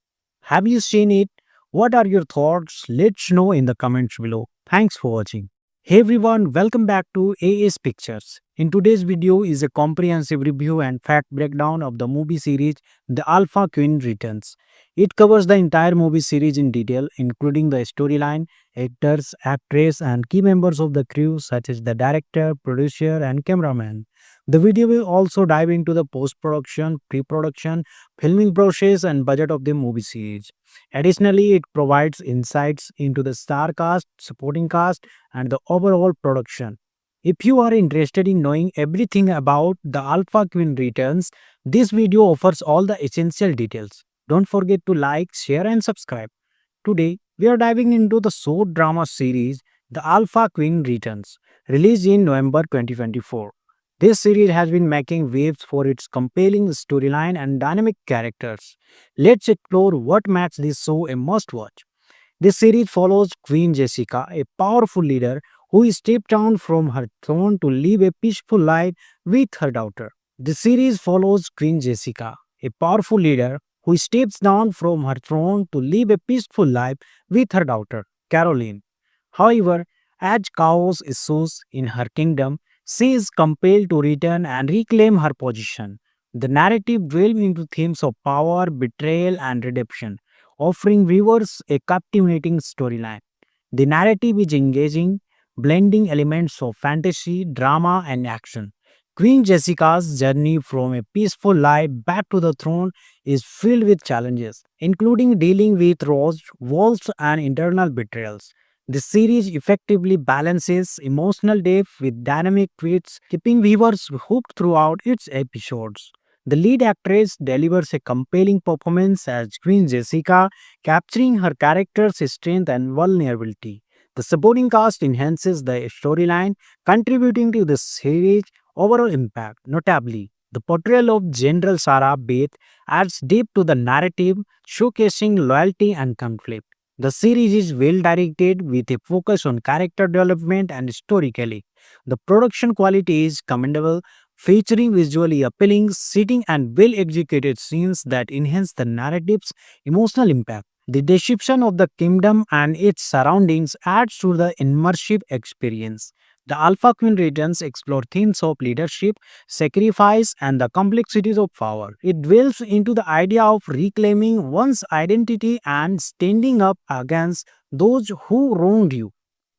Have you seen it? What are your thoughts? Let's know in the comments below. Thanks for watching. Hey everyone, welcome back to AS Pictures. In today's video is a comprehensive review and fact breakdown of the movie series The Alpha Queen Returns. It covers the entire movie series in detail, including the storyline, actors, actress, and key members of the crew such as the director, producer, and cameraman. The video will also dive into the post-production, pre-production, filming process, and budget of the movie series. Additionally, it provides insights into the star cast, supporting cast, and the overall production. If you are interested in knowing everything about the Alpha Queen Returns, this video offers all the essential details. Don't forget to like, share, and subscribe. Today, we are diving into the short drama series The Alpha Queen Returns, released in November 2024. This series has been making waves for its compelling storyline and dynamic characters. Let's explore what makes this show a must watch. This series follows Queen Jessica, a powerful leader who stepped down from her throne to live a peaceful life with her daughter. The series follows Queen Jessica, a powerful leader who steps down from her throne to live a peaceful life with her daughter, Caroline. However, as chaos ensues in her kingdom, she is compelled to return and reclaim her position. The narrative delves into themes of power, betrayal, and redemption, offering viewers a captivating storyline. The narrative is engaging, blending elements of fantasy, drama, and action. Queen Jessica's journey from a peaceful life back to the throne is filled with challenges, including dealing with roles, walls, and internal betrayals. The series effectively balances emotional depth with dynamic twists, keeping viewers hooked throughout its episodes. The lead actress delivers a compelling performance as Queen Jessica, capturing her character's strength and vulnerability. The supporting cast enhances the storyline, contributing to the series' overall impact. Notably, the portrayal of General Sarah Beth adds depth to the narrative, showcasing loyalty and conflict. The series is well directed with a focus on character development and storytelling. The production quality is commendable, featuring visually appealing setting and well executed scenes that enhance the narrative's emotional impact. The description of the kingdom and its surroundings adds to the immersive experience. The Alpha Queen Returns explore themes of leadership, sacrifice, and the complexities of power. It dwells into the idea of reclaiming one's identity and standing up against those who wronged you.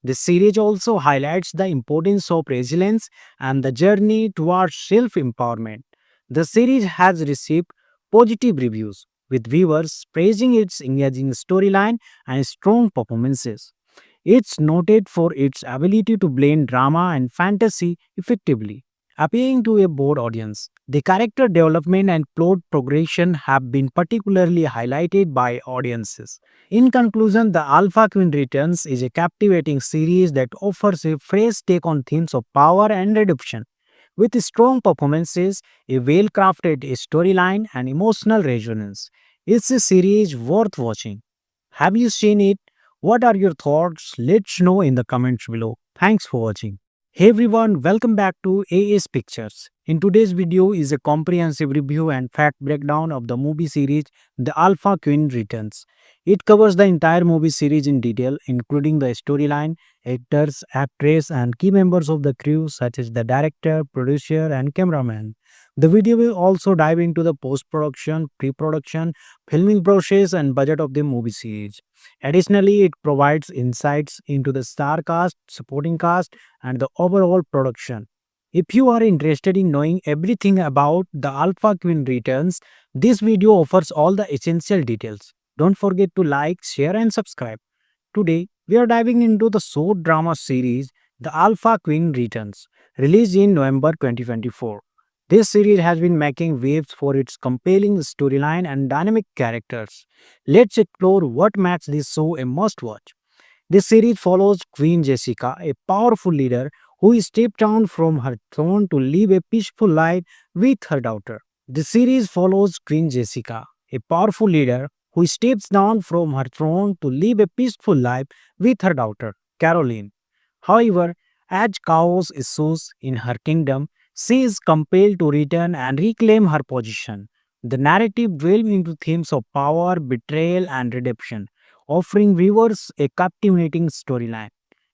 This series also highlights the importance of resilience and the journey towards self empowerment. The series has received positive reviews, with viewers praising its engaging storyline and strong performances. It's noted for its ability to blend drama and fantasy effectively, appealing to a broad audience. The character development and plot progression have been particularly highlighted by audiences. In conclusion, The Alpha Queen Returns is a captivating series that offers a fresh take on themes of power and redemption. With strong performances, a well crafted storyline, and emotional resonance, it's a series worth watching. Have you seen it? What are your thoughts? Let's know in the comments below. Thanks for watching. Hey everyone, welcome back to AS Pictures. In today's video is a comprehensive review and fact breakdown of the movie series The Alpha Queen Returns. It covers the entire movie series in detail, including the storyline, actors, actress, and key members of the crew such as the director, producer, and cameraman. The video will also dive into the post-production, pre-production, filming process, and budget of the movie series. Additionally, it provides insights into the star cast, supporting cast, and the overall production. If you are interested in knowing everything about the Alpha Queen Returns, this video offers all the essential details. Don't forget to like, share, and subscribe. Today, we are diving into the short drama series The Alpha Queen Returns, released in November 2024. This series has been making waves for its compelling storyline and dynamic characters. Let's explore what makes this show a must watch. This series follows Queen Jessica, a powerful leader who stepped down from her throne to live a peaceful life with her daughter. The series follows Queen Jessica, a powerful leader who steps down from her throne to live a peaceful life with her daughter, Caroline. However, as chaos ensues in her kingdom, she is compelled to return and reclaim her position. The narrative delves into themes of power, betrayal, and redemption, offering viewers a captivating storyline.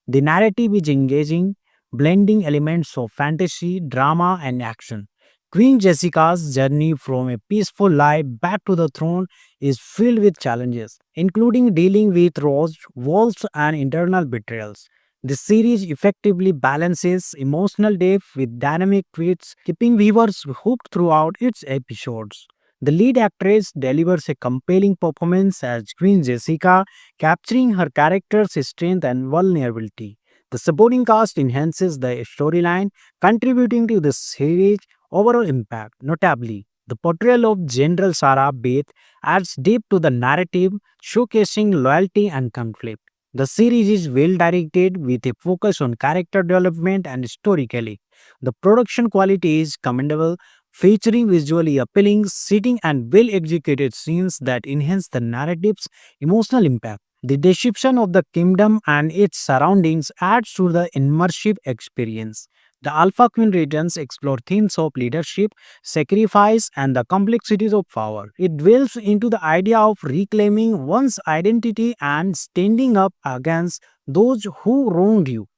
The narrative is engaging, blending elements of fantasy, drama, and action. Queen Jessica's journey from a peaceful life back to the throne is filled with challenges, including dealing with roles, walls, and internal betrayals. The series effectively balances emotional depth with dynamic twists, keeping viewers hooked throughout its episodes. The lead actress delivers a compelling performance as Queen Jessica, capturing her character's strength and vulnerability. The supporting cast enhances the storyline, contributing to the series' overall impact. Notably, the portrayal of General Sarah Beth adds depth to the narrative, showcasing loyalty and conflict. The series is well directed with a focus on character development and storytelling. The production quality is commendable, featuring visually appealing setting and well executed scenes that enhance the narrative's emotional impact. The description of the kingdom and its surroundings adds to the immersive experience. The Alpha Queen Returns explore themes of leadership, sacrifice, and the complexities of power. It dwells into the idea of reclaiming one's identity and standing up against those who wronged you.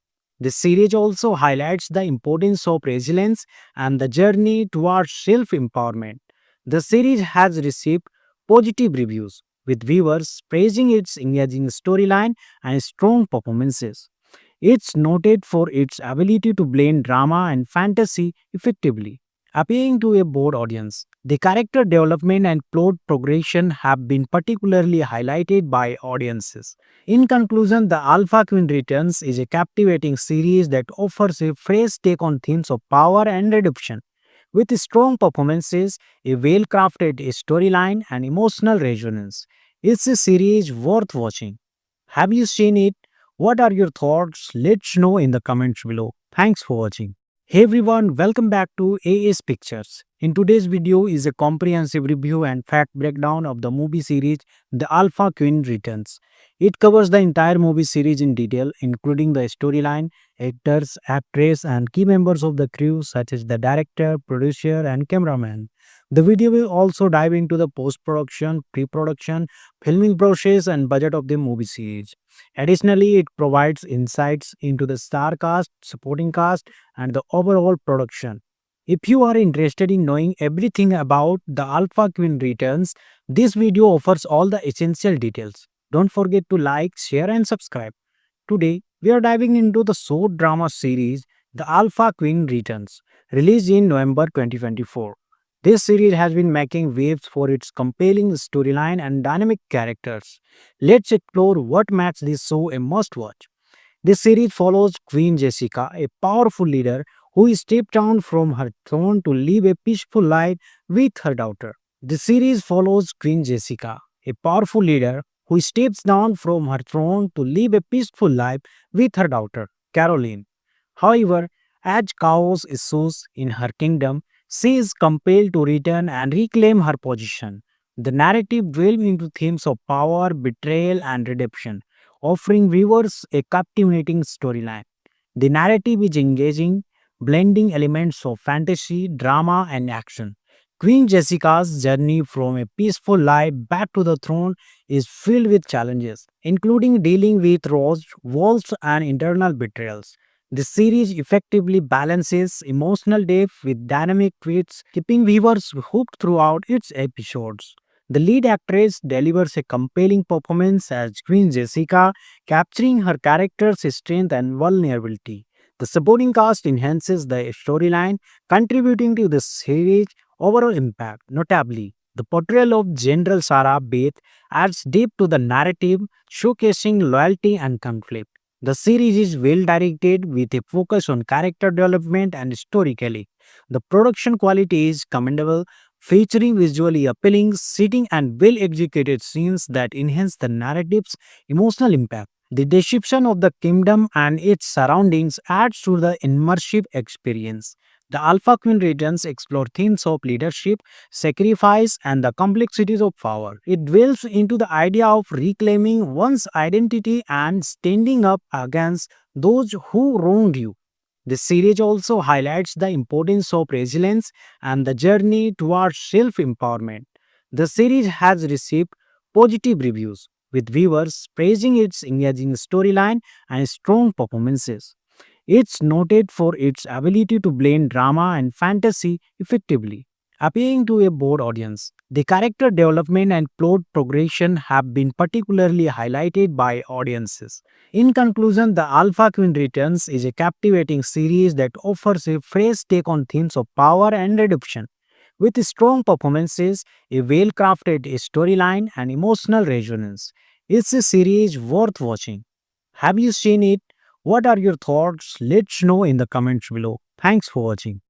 This series also highlights the importance of resilience and the journey towards self empowerment. The series has received positive reviews, with viewers praising its engaging storyline and strong performances. It's noted for its ability to blend drama and fantasy effectively, appealing to a broad audience. The character development and plot progression have been particularly highlighted by audiences. In conclusion, The Alpha Queen Returns is a captivating series that offers a fresh take on themes of power and redemption. With strong performances, a well crafted storyline, and emotional resonance, it's a series worth watching. Have you seen it? What are your thoughts? Let's know in the comments below. Thanks for watching. Hey everyone, welcome back to AS Pictures. In today's video is a comprehensive review and fact breakdown of the movie series The Alpha Queen Returns. It covers the entire movie series in detail, including the storyline, actors, actress, and key members of the crew such as the director, producer, and cameraman. The video will also dive into the post-production, pre-production, filming process, and budget of the movie series. Additionally, it provides insights into the star cast, supporting cast, and the overall production. If you are interested in knowing everything about the Alpha Queen Returns, this video offers all the essential details. Don't forget to like, share, and subscribe. Today, we are diving into the short drama series The Alpha Queen Returns, released in November 2024. This series has been making waves for its compelling storyline and dynamic characters. Let's explore what makes this show a must watch. This series follows Queen Jessica, a powerful leader who stepped down from her throne to live a peaceful life with her daughter. The series follows Queen Jessica, a powerful leader who steps down from her throne to live a peaceful life with her daughter, Caroline. However, as chaos ensues in her kingdom, she is compelled to return and reclaim her position. The narrative delves into themes of power, betrayal, and redemption, offering viewers a captivating storyline. The narrative is engaging, blending elements of fantasy, drama, and action. Queen Jessica's journey from a peaceful life back to the throne is filled with challenges, including dealing with roles, walls, and internal betrayals. The series effectively balances emotional depth with dynamic twists, keeping viewers hooked throughout its episodes. The lead actress delivers a compelling performance as Queen Jessica, capturing her character's strength and vulnerability. The supporting cast enhances the storyline, contributing to the series' overall impact. Notably, the portrayal of General Sarah Beth adds depth to the narrative, showcasing loyalty and conflict. The series is well directed with a focus on character development and storytelling. The production quality is commendable, featuring visually appealing, setting, and well executed scenes that enhance the narrative's emotional impact. The description of the kingdom and its surroundings adds to the immersive experience. The Alpha Queen Returns explore themes of leadership, sacrifice, and the complexities of power. It dwells into the idea of reclaiming one's identity and standing up against those who wronged you. The series also highlights the importance of resilience and the journey towards self empowerment. The series has received positive reviews, with viewers praising its engaging storyline and strong performances. It's noted for its ability to blend drama and fantasy effectively, appealing to a broad audience. The character development and plot progression have been particularly highlighted by audiences. In conclusion, The Alpha Queen Returns is a captivating series that offers a fresh take on themes of power and redemption. With strong performances, a well crafted storyline, and emotional resonance, it's a series worth watching. Have you seen it? What are your thoughts? Let's know in the comments below. Thanks for watching.